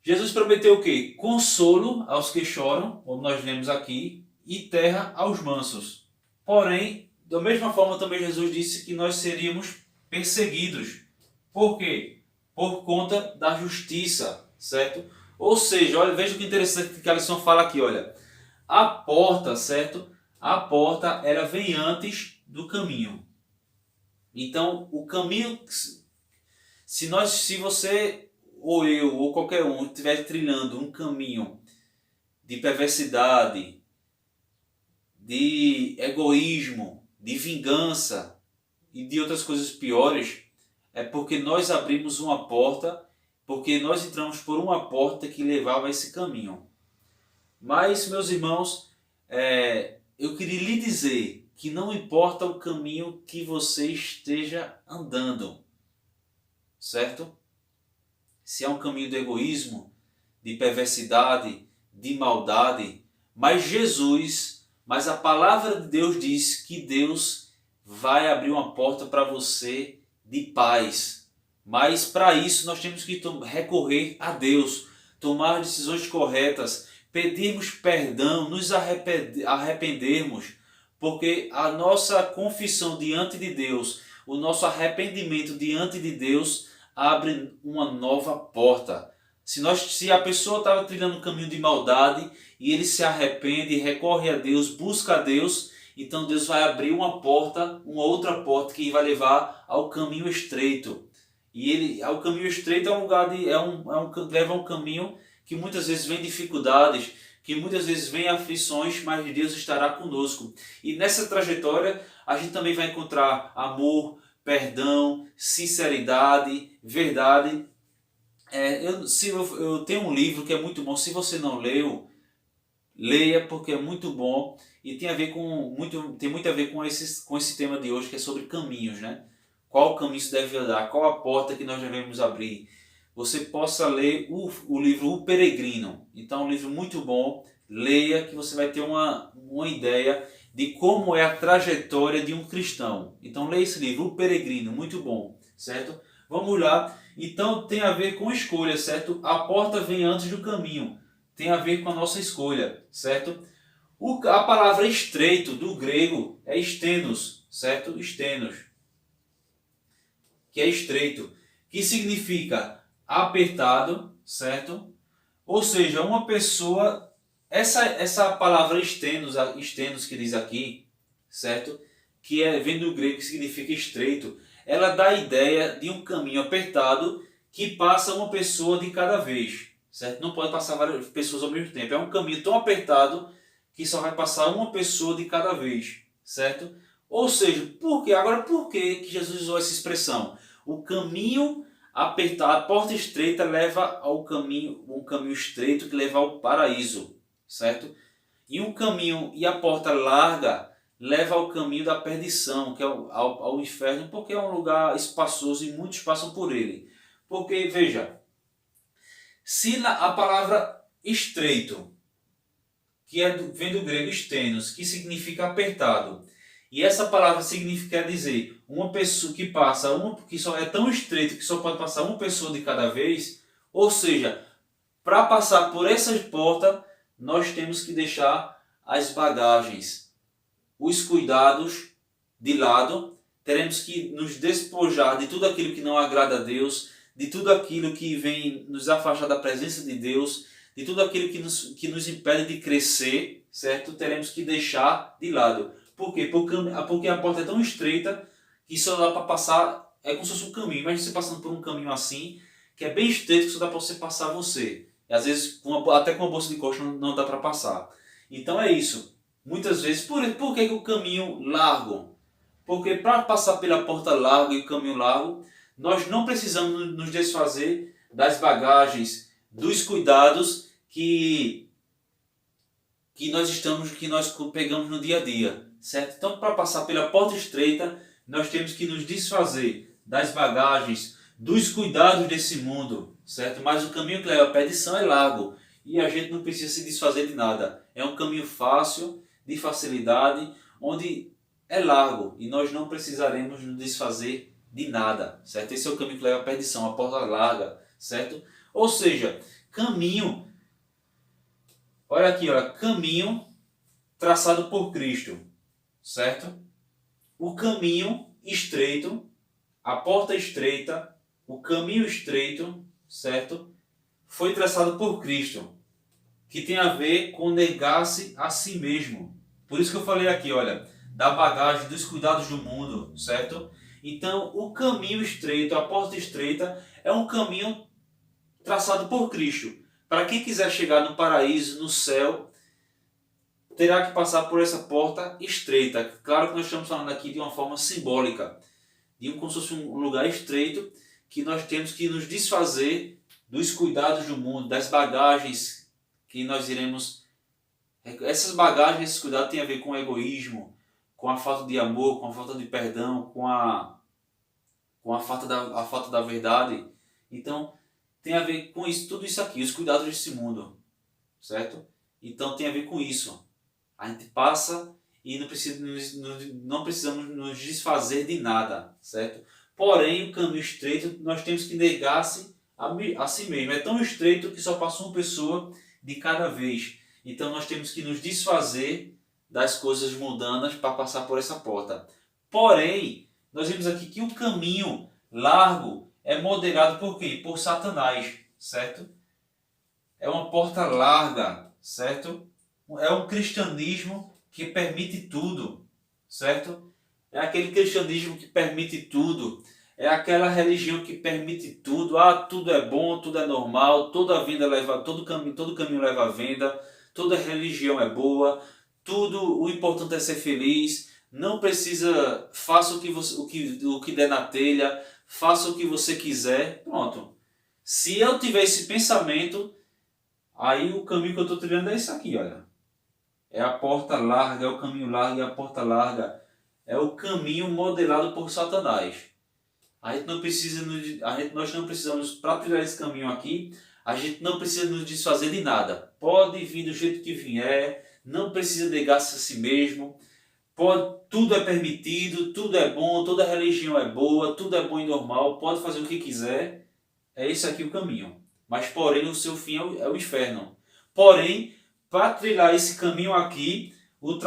Jesus prometeu o quê? Consolo aos que choram, como nós lemos aqui, e terra aos mansos. Porém, da mesma forma também Jesus disse que nós seríamos perseguidos. Por quê? Por conta da justiça, certo? Ou seja, olha, veja que interessante que a lição fala aqui, olha. A porta, certo? A porta, ela vem antes do caminho. Então, o caminho, se você ou eu ou qualquer um estiver trilhando um caminho de perversidade, de egoísmo, de vingança e de outras coisas piores, é porque nós abrimos uma porta, porque nós entramos por uma porta que levava a esse caminho. Mas, meus irmãos, eu queria lhe dizer que não importa o caminho que você esteja andando, certo? Se é um caminho de egoísmo, de perversidade, de maldade, mas a palavra de Deus diz que Deus vai abrir uma porta para você de paz. Mas para isso nós temos que recorrer a Deus, tomar decisões corretas, pedirmos perdão, nos arrependermos, porque a nossa confissão diante de Deus, o nosso arrependimento diante de Deus abre uma nova porta. Se a pessoa estava trilhando um caminho de maldade e ele se arrepende, recorre a Deus, busca a Deus, então Deus vai abrir uma outra porta que vai levar ao caminho estreito. E ao caminho estreito é um lugar leva a um caminho que muitas vezes vem dificuldades, que muitas vezes vem aflições, mas Deus estará conosco. E nessa trajetória a gente também vai encontrar amor, perdão, sinceridade, verdade. Eu tenho um livro que é muito bom. Se você não leu, leia, porque é muito bom e tem muito a ver com esse tema de hoje, que é sobre caminhos, né? Qual caminho se deve andar, qual a porta que nós devemos abrir. Você possa ler o livro O Peregrino. Então é um livro muito bom. Leia, que você vai ter uma ideia de como é a trajetória de um cristão. Então leia esse livro, O Peregrino, muito bom, certo? Vamos lá. Então tem a ver com escolha, certo? A porta vem antes do caminho. Tem a ver com a nossa escolha, certo? A palavra estreito do grego é stenos, certo? Stenos, que é estreito, que significa apertado, certo? Ou seja, uma pessoa... Essa palavra stenos que diz aqui, certo? Que vem do grego, que significa estreito. Ela dá a ideia de um caminho apertado que passa uma pessoa de cada vez, certo? Não pode passar várias pessoas ao mesmo tempo. É um caminho tão apertado que só vai passar uma pessoa de cada vez, certo? Ou seja, por quê? Agora, por que Jesus usou essa expressão? O caminho apertado, a porta estreita leva ao caminho, um caminho estreito que leva ao paraíso, certo? E a porta larga leva ao caminho da perdição, que é ao inferno, porque é um lugar espaçoso e muitos passam por ele. Porque, veja, se a palavra estreito, vem do grego stenos, que significa apertado, e essa palavra quer dizer uma pessoa que passa, que só é tão estreito que só pode passar uma pessoa de cada vez, ou seja, para passar por essa porta, nós temos que deixar as bagagens, os cuidados de lado, teremos que nos despojar de tudo aquilo que não agrada a Deus, de tudo aquilo que vem nos afastar da presença de Deus, de tudo aquilo que nos impede de crescer, certo? Teremos que deixar de lado. Por quê? Porque a porta é tão estreita que só dá para passar, é como se fosse um caminho. Imagina você passando por um caminho assim, que é bem estreito, que só dá para você passar você. E às vezes, até com uma bolsa de coxa não dá para passar. Então é isso. Muitas vezes, por que o caminho largo? Porque para passar pela porta larga e o caminho largo, nós não precisamos nos desfazer das bagagens, dos cuidados que nós pegamos no dia a dia, certo? Então, para passar pela porta estreita, nós temos que nos desfazer das bagagens, dos cuidados desse mundo, certo? Mas o caminho que leva à perdição é largo e a gente não precisa se desfazer de nada. É um caminho fácil, de facilidade, onde é largo e nós não precisaremos nos desfazer de nada, certo? Esse é o caminho que leva à perdição, a porta larga, certo? Ou seja, caminho, olha aqui, olha, caminho traçado por Cristo, certo? O caminho estreito, a porta estreita, o caminho estreito, certo? Foi traçado por Cristo, que tem a ver com negar-se a si mesmo. Por isso que eu falei aqui, olha, da bagagem, dos cuidados do mundo, certo? Então, o caminho estreito, a porta estreita, é um caminho traçado por Cristo. Para quem quiser chegar no paraíso, no céu, terá que passar por essa porta estreita. Claro que nós estamos falando aqui de uma forma simbólica, como se fosse um lugar estreito, que nós temos que nos desfazer dos cuidados do mundo, das bagagens que nós iremos. Essas bagagens, esses cuidados têm a ver com o egoísmo, com a falta de amor, com a falta de perdão, com a falta da verdade. Então, tem a ver com isso, tudo isso aqui, os cuidados desse mundo, certo? Então tem a ver com isso. A gente passa e não precisamos nos desfazer de nada, certo? Porém, o caminho estreito, nós temos que negar-se a si mesmo. É tão estreito que só passa uma pessoa de cada vez. Então nós temos que nos desfazer das coisas mundanas para passar por essa porta. Porém, nós vemos aqui que o caminho largo é modelado por quem? Por Satanás, certo? É uma porta larga, certo? É um cristianismo que permite tudo, certo? É aquele cristianismo que permite tudo. É aquela religião que permite tudo. Ah, tudo é bom, tudo é normal, todo caminho leva à venda, toda religião é boa, tudo, o importante é ser feliz. Não precisa, faça o que der na telha, faça o que você quiser, pronto. Se eu tiver esse pensamento, aí o caminho que eu estou trilhando é isso aqui, olha. É a porta larga, é o caminho largo e a porta larga. É o caminho modelado por Satanás. Nós não precisamos, para trilhar esse caminho aqui, a gente não precisa nos desfazer de nada. Pode vir do jeito que vier, não precisa negar-se a si mesmo. Tudo é permitido, tudo é bom, toda religião é boa, tudo é bom e normal, pode fazer o que quiser. É esse aqui o caminho. Mas porém o seu fim é o inferno. Porém, para trilhar esse caminho aqui, o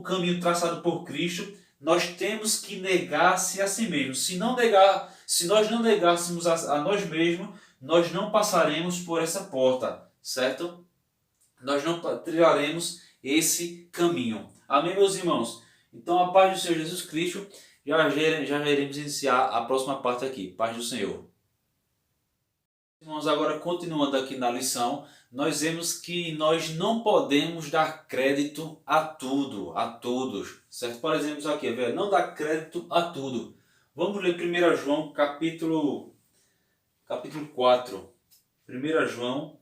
caminho traçado por Cristo, nós temos que negar-se a si mesmo. Se nós não negássemos a nós mesmos, nós não passaremos por essa porta, certo? Nós não trilharemos esse caminho. Amém, meus irmãos? Então, a paz do Senhor Jesus Cristo, já iremos iniciar a próxima parte aqui. Paz do Senhor. irmãos, agora continuando aqui na lição, nós vemos que nós não podemos dar crédito a tudo, a todos, certo? Por exemplo, aqui, não dar crédito a tudo. Vamos ler 1 João capítulo 4. 1 João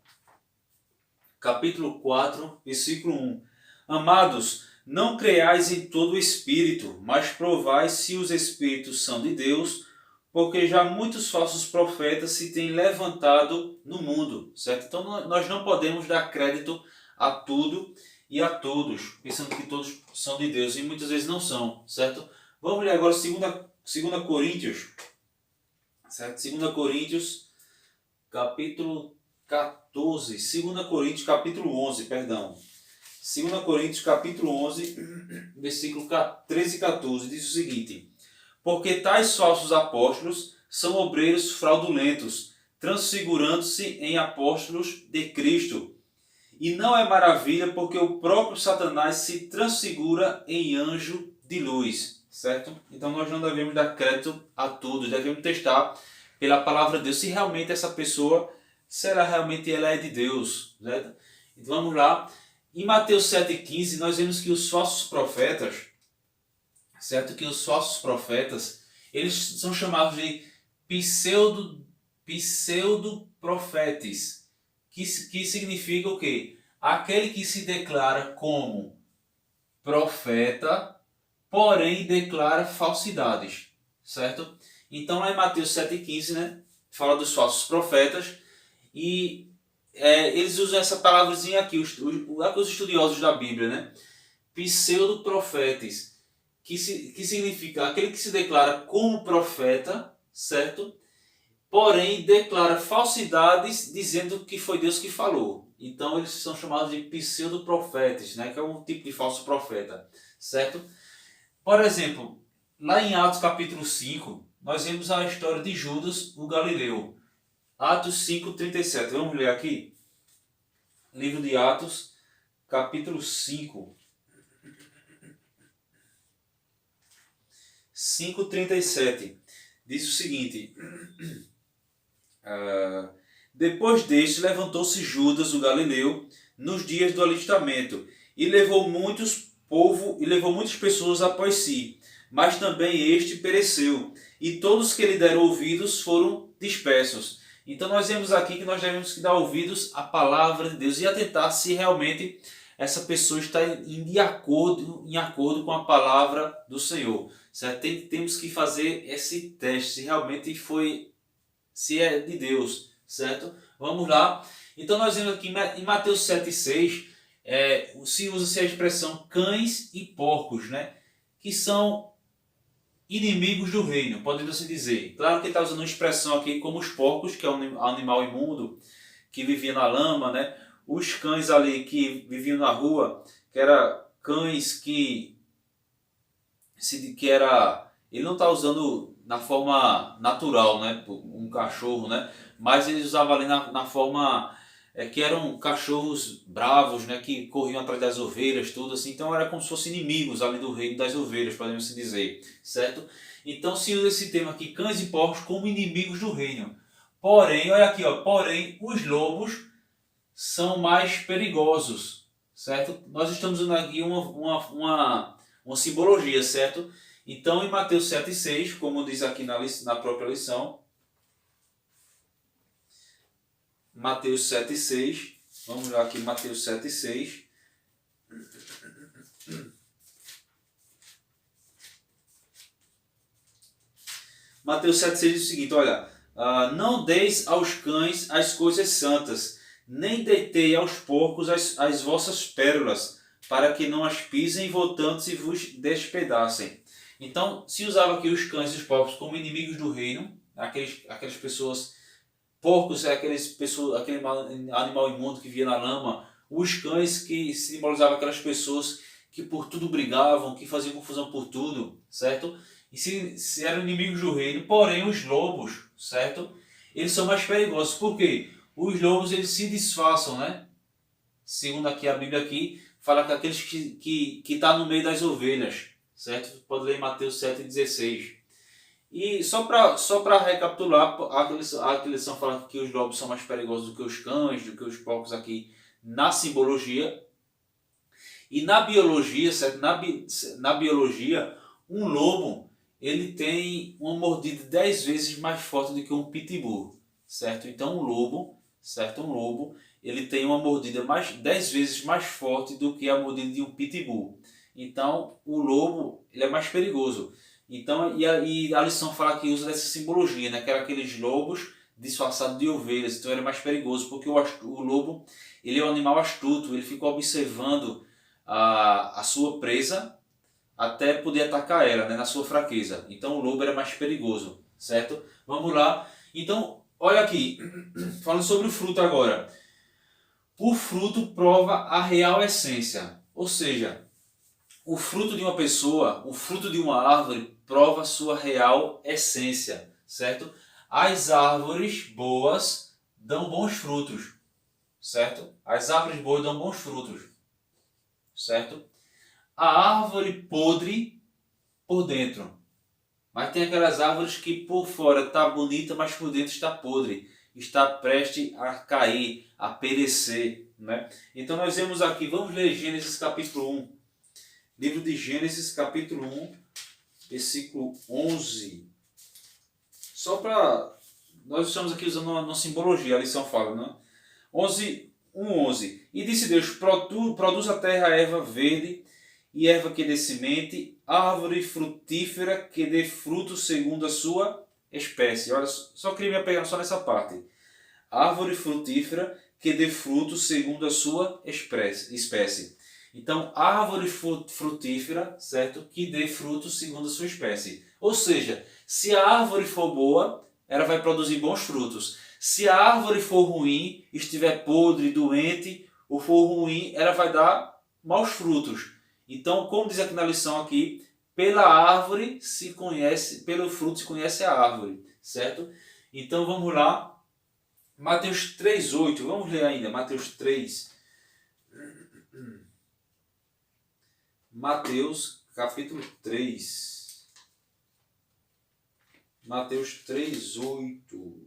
capítulo 4, versículo 1. Amados, não creiais em todo o Espírito, mas provai se os Espíritos são de Deus, porque já muitos falsos profetas se têm levantado no mundo, certo? Então nós não podemos dar crédito a tudo e a todos, pensando que todos são de Deus, e muitas vezes não são, certo? Vamos ler agora 2 Coríntios, certo? 2 Coríntios, capítulo 14, 2 Coríntios, capítulo 11, perdão. 2 Coríntios, capítulo 11, versículo 13 e 14, diz o seguinte: porque tais falsos apóstolos são obreiros fraudulentos, transfigurando-se em apóstolos de Cristo. E não é maravilha, porque o próprio Satanás se transfigura em anjo de luz, certo? Então nós não devemos dar crédito a todos, devemos testar pela palavra de Deus se realmente essa pessoa, ela é de Deus, certo? Então vamos lá. Em Mateus 7,15 nós vemos que os falsos profetas, certo? Que os falsos profetas, eles são chamados de pseudo-profetes, que significa o quê? Aquele que se declara como profeta, porém declara falsidades, certo? Então lá em Mateus 7,15, né, fala dos falsos profetas, e eles usam essa palavrazinha aqui, os estudiosos da Bíblia, né? Pseudo-profetes, que significa aquele que se declara como profeta, certo? Porém declara falsidades dizendo que foi Deus que falou. Então eles são chamados de pseudo-profetes, né? Que é um tipo de falso profeta, certo? Por exemplo, lá em Atos capítulo 5, nós vemos a história de Judas, o Galileu. Atos 5:37. Vamos ler aqui? Livro de Atos, capítulo 5. 5:37. Diz o seguinte: depois deste levantou-se Judas, o Galileu, nos dias do alistamento, e levou muitas pessoas após si, mas também este pereceu, e todos que lhe deram ouvidos foram dispersos. Então nós vemos aqui que nós devemos dar ouvidos à palavra de Deus e atentar se realmente essa pessoa está em acordo com a palavra do Senhor. Certo? Temos que fazer esse teste, se é de Deus, certo? Vamos lá. Então nós vemos aqui em Mateus 7,6, se usa a expressão cães e porcos, né? Que são inimigos do reino, podemos assim dizer. Claro que ele está usando uma expressão aqui como os porcos, que é um animal imundo, que vivia na lama, né? Os cães ali que viviam na rua, que eram cães ele não está usando na forma natural, né? Um cachorro, né? Mas ele usava ali na forma que eram cachorros bravos, né? Que corriam atrás das ovelhas, tudo assim. Então era como se fossem inimigos ali do reino das ovelhas, podemos assim dizer, certo? Então se usa esse termo aqui, cães e porcos, como inimigos do reino. Porém, olha aqui, porém os lobos são mais perigosos, certo? Nós estamos usando aqui uma simbologia, certo? Então, em Mateus 7,6, como diz aqui na própria lição, Mateus 7,6, vamos lá aqui, Mateus 7,6. Mateus 7,6 diz o seguinte, olha, não deis aos cães as coisas santas, nem deitei aos porcos as vossas pérolas, para que não as pisem, voltando-se vos despedacem. Então, se usava aqui os cães e os porcos como inimigos do reino, aquelas pessoas, porcos é aquele animal imundo que via na lama, os cães que simbolizavam aquelas pessoas que por tudo brigavam, que faziam confusão por tudo, certo? E se eram inimigos do reino, porém os lobos, certo? Eles são mais perigosos. Por quê? Os lobos eles se disfarçam, né? Segundo aqui a Bíblia aqui, fala que aqueles que tá no meio das ovelhas, certo? Pode ler Mateus 7,16. E só para recapitular, a lição fala que os lobos são mais perigosos do que os cães, do que os porcos aqui na simbologia. E na biologia, certo? Na biologia, um lobo ele tem uma mordida 10 vezes mais forte do que um pitbull, certo? Então um lobo, certo? Um lobo, ele tem uma mordida 10 vezes mais forte do que a mordida de um pitbull. Então o lobo ele é mais perigoso. Então, e a lição fala que usa dessa simbologia, né? Que era aqueles lobos disfarçados de ovelhas. Então ele é mais perigoso, porque o lobo ele é um animal astuto, ele fica observando a sua presa até poder atacar ela, né, na sua fraqueza. Então o lobo era mais perigoso, certo? Vamos lá. Então, olha aqui, falando sobre o fruto agora. O fruto prova a real essência, ou seja, o fruto de uma pessoa, o fruto de uma árvore prova a sua real essência, certo? As árvores boas dão bons frutos, certo? As árvores boas dão bons frutos, certo? A árvore podre por dentro. Mas tem aquelas árvores que por fora está bonita, mas por dentro está podre. Está prestes a cair, a perecer. Né? Então nós vemos aqui, vamos ler Gênesis capítulo 1. Livro de Gênesis capítulo 1, versículo 11. Só para... Nós estamos aqui usando uma simbologia, a lição fala, né? 1:11. E disse Deus, produz a terra erva verde, e erva que dê semente, árvore frutífera que dê fruto segundo a sua espécie. Olha, só queria me apegar só nessa parte. Árvore frutífera que dê fruto segundo a sua espécie. Então, árvore frutífera, certo? Que dê fruto segundo a sua espécie. Ou seja, se a árvore for boa, ela vai produzir bons frutos. Se a árvore for ruim, estiver podre, doente, ou for ruim, ela vai dar maus frutos. Então, como diz aqui na lição aqui, pela árvore se conhece, pelo fruto se conhece a árvore, certo? Então vamos lá, Mateus 3:8, vamos ler ainda, Mateus 3. Mateus capítulo 3. Mateus 3:8.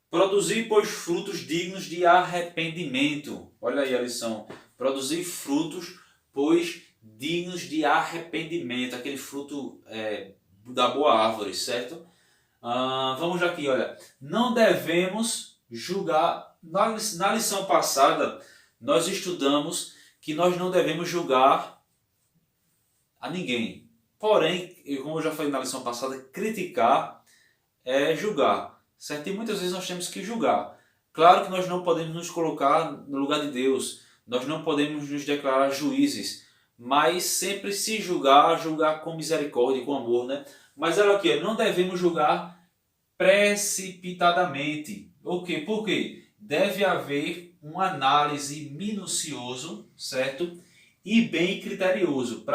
Produzir, pois, frutos dignos de arrependimento. Olha aí a lição. Produzir frutos, pois, dignos de arrependimento. Aquele fruto da boa árvore, certo? Vamos aqui, olha. Não devemos julgar. Na lição passada, nós estudamos que nós não devemos julgar a ninguém. Porém, como eu já falei na lição passada, criticar é julgar. Certo? E muitas vezes nós temos que julgar. Claro que nós não podemos nos colocar no lugar de Deus. Nós não podemos nos declarar juízes. Mas sempre se julgar com misericórdia, com amor. Né? Mas olha aqui, não devemos julgar precipitadamente. O quê? Por quê? Deve haver uma análise minucioso, certo? E bem criterioso.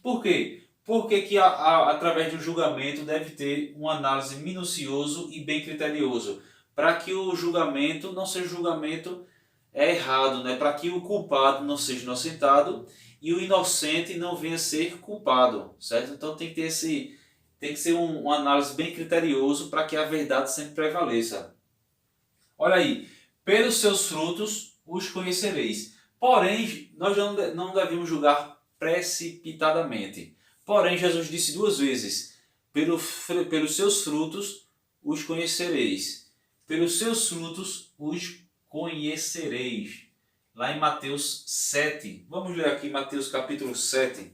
Por quê? Porque que através do julgamento deve ter uma análise minucioso e bem criterioso, para que o julgamento não seja julgamento errado, né? Para que o culpado não seja inocentado e o inocente não venha a ser culpado, certo? Então tem que ser uma análise bem criterioso para que a verdade sempre prevaleça. Olha aí, pelos seus frutos os conhecereis. Porém, nós não devemos julgar precipitadamente. Porém, Jesus disse 2 vezes, pelos seus frutos os conhecereis. Pelos seus frutos os conhecereis. Lá em Mateus 7. Vamos ler aqui Mateus capítulo 7.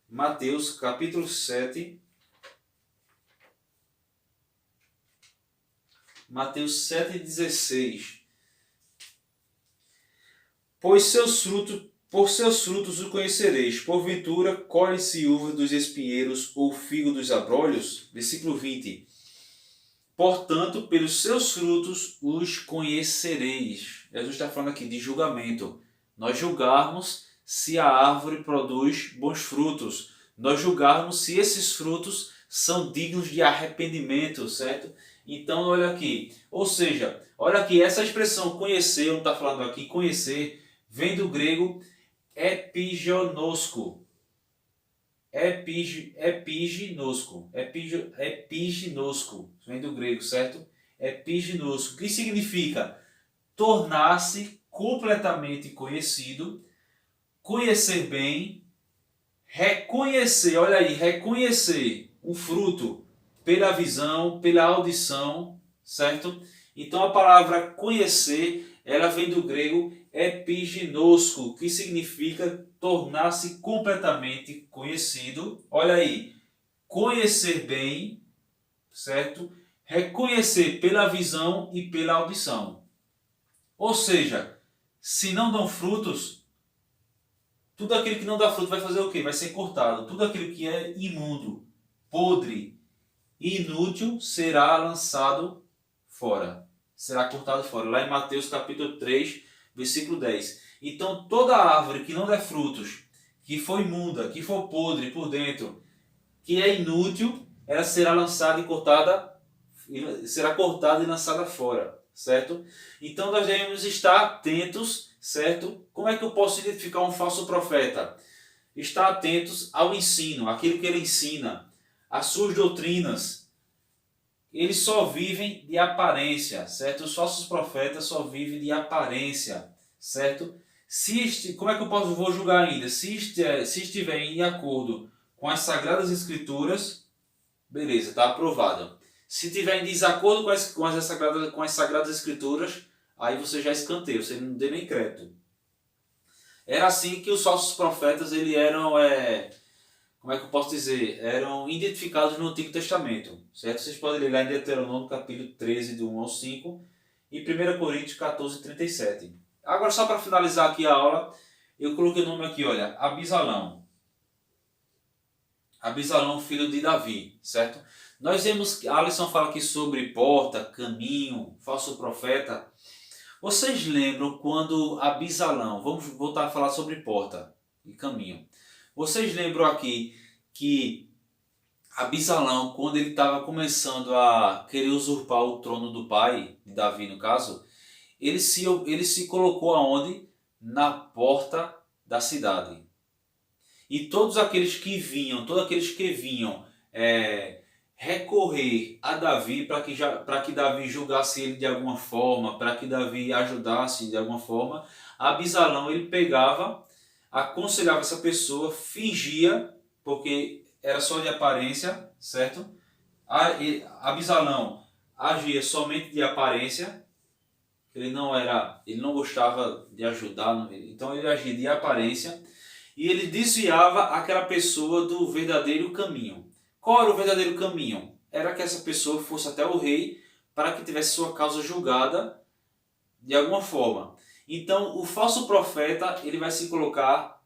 Mateus capítulo 7. Mateus 7:16. Por seus frutos o conhecereis. Porventura, colhe-se uva dos espinheiros ou figo dos abrolhos? Versículo 20. Portanto, pelos seus frutos os conhecereis. Jesus está falando aqui de julgamento. Nós julgarmos se a árvore produz bons frutos. Nós julgarmos se esses frutos são dignos de arrependimento, certo? Então, olha aqui. Ou seja, olha aqui, essa expressão conhecer, não está falando aqui, conhecer, vem do grego epigionosko. Epiginosco. Epiginosco. Vem do grego, certo? Epiginosco. Que significa tornar-se completamente conhecido, conhecer bem, reconhecer, olha aí, reconhecer um fruto pela visão, pela audição, certo? Então a palavra conhecer, ela vem do grego epiginosco, que significa tornar-se completamente conhecido. Olha aí, conhecer bem, certo? Reconhecer pela visão e pela audição. Ou seja, se não dão frutos, tudo aquilo que não dá fruto vai fazer o quê? Vai ser cortado. Tudo aquilo que é imundo, podre, inútil será lançado fora. Será cortado fora. Lá em Mateus capítulo 3, versículo 10. Então toda árvore que não der frutos, que for imunda, que for podre por dentro, que é inútil, ela será lançada e cortada, será cortada e lançada fora, certo? Então nós devemos estar atentos, certo? Como é que eu posso identificar um falso profeta? Estar atentos ao ensino, aquilo que ele ensina, as suas doutrinas. Eles só vivem de aparência, certo? Os falsos profetas só vivem de aparência, certo? Como é que eu vou julgar ainda? Se estiver em acordo com as Sagradas Escrituras, beleza, está aprovado. Se estiver em desacordo com as Sagradas Escrituras, aí você já escanteia, você não dê nem crédito. Era assim que os falsos profetas eram, como é que eu posso dizer, eram identificados no Antigo Testamento, certo? Vocês podem ler lá em Deuteronômio capítulo 13, do 1 ao 5, e 1 Coríntios 14, 37. Agora, só para finalizar aqui a aula, eu coloquei o nome aqui, olha, Abisalão. Abisalão, filho de Davi, certo? Nós vemos que a lição fala aqui sobre porta, caminho, falso profeta. Vocês lembram quando Abisalão, vamos voltar a falar sobre porta e caminho. Vocês lembram aqui que Abisalão, quando ele estava começando a querer usurpar o trono do pai, de Davi no caso, ele se colocou aonde? Na porta da cidade. E todos aqueles que vinham recorrer a Davi para que Davi julgasse ele de alguma forma, para que Davi ajudasse de alguma forma, Abisalão ele pegava, aconselhava essa pessoa, fingia, porque era só de aparência, certo? Abisalão agia somente de aparência, ele não gostava de ajudar, então ele agia de aparência e ele desviava aquela pessoa do verdadeiro caminho. Qual era o verdadeiro caminho? Era que essa pessoa fosse até o rei para que tivesse sua causa julgada de alguma forma. Então o falso profeta ele vai se colocar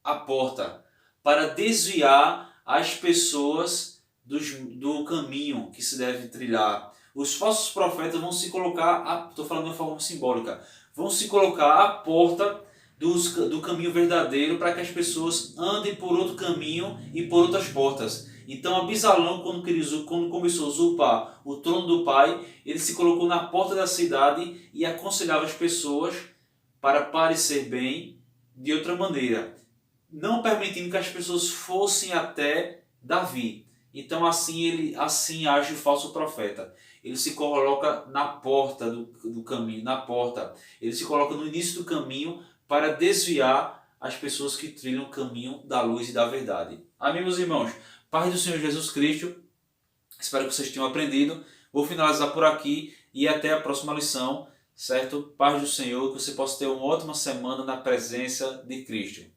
à porta para desviar as pessoas do caminho que se deve trilhar. Os falsos profetas vão se colocar, estou falando de uma forma simbólica, vão se colocar à porta do caminho verdadeiro para que as pessoas andem por outro caminho e por outras portas. Então Abisalão, quando começou a usurpar o trono do pai, ele se colocou na porta da cidade e aconselhava as pessoas para parecer bem de outra maneira, não permitindo que as pessoas fossem até Davi. Então assim age o falso profeta. Ele se coloca na porta do caminho, na porta. Ele se coloca no início do caminho para desviar as pessoas que trilham o caminho da luz e da verdade. Amém, meus irmãos? Paz do Senhor Jesus Cristo. Espero que vocês tenham aprendido. Vou finalizar por aqui e até a próxima lição, certo? Paz do Senhor, que você possa ter uma ótima semana na presença de Cristo.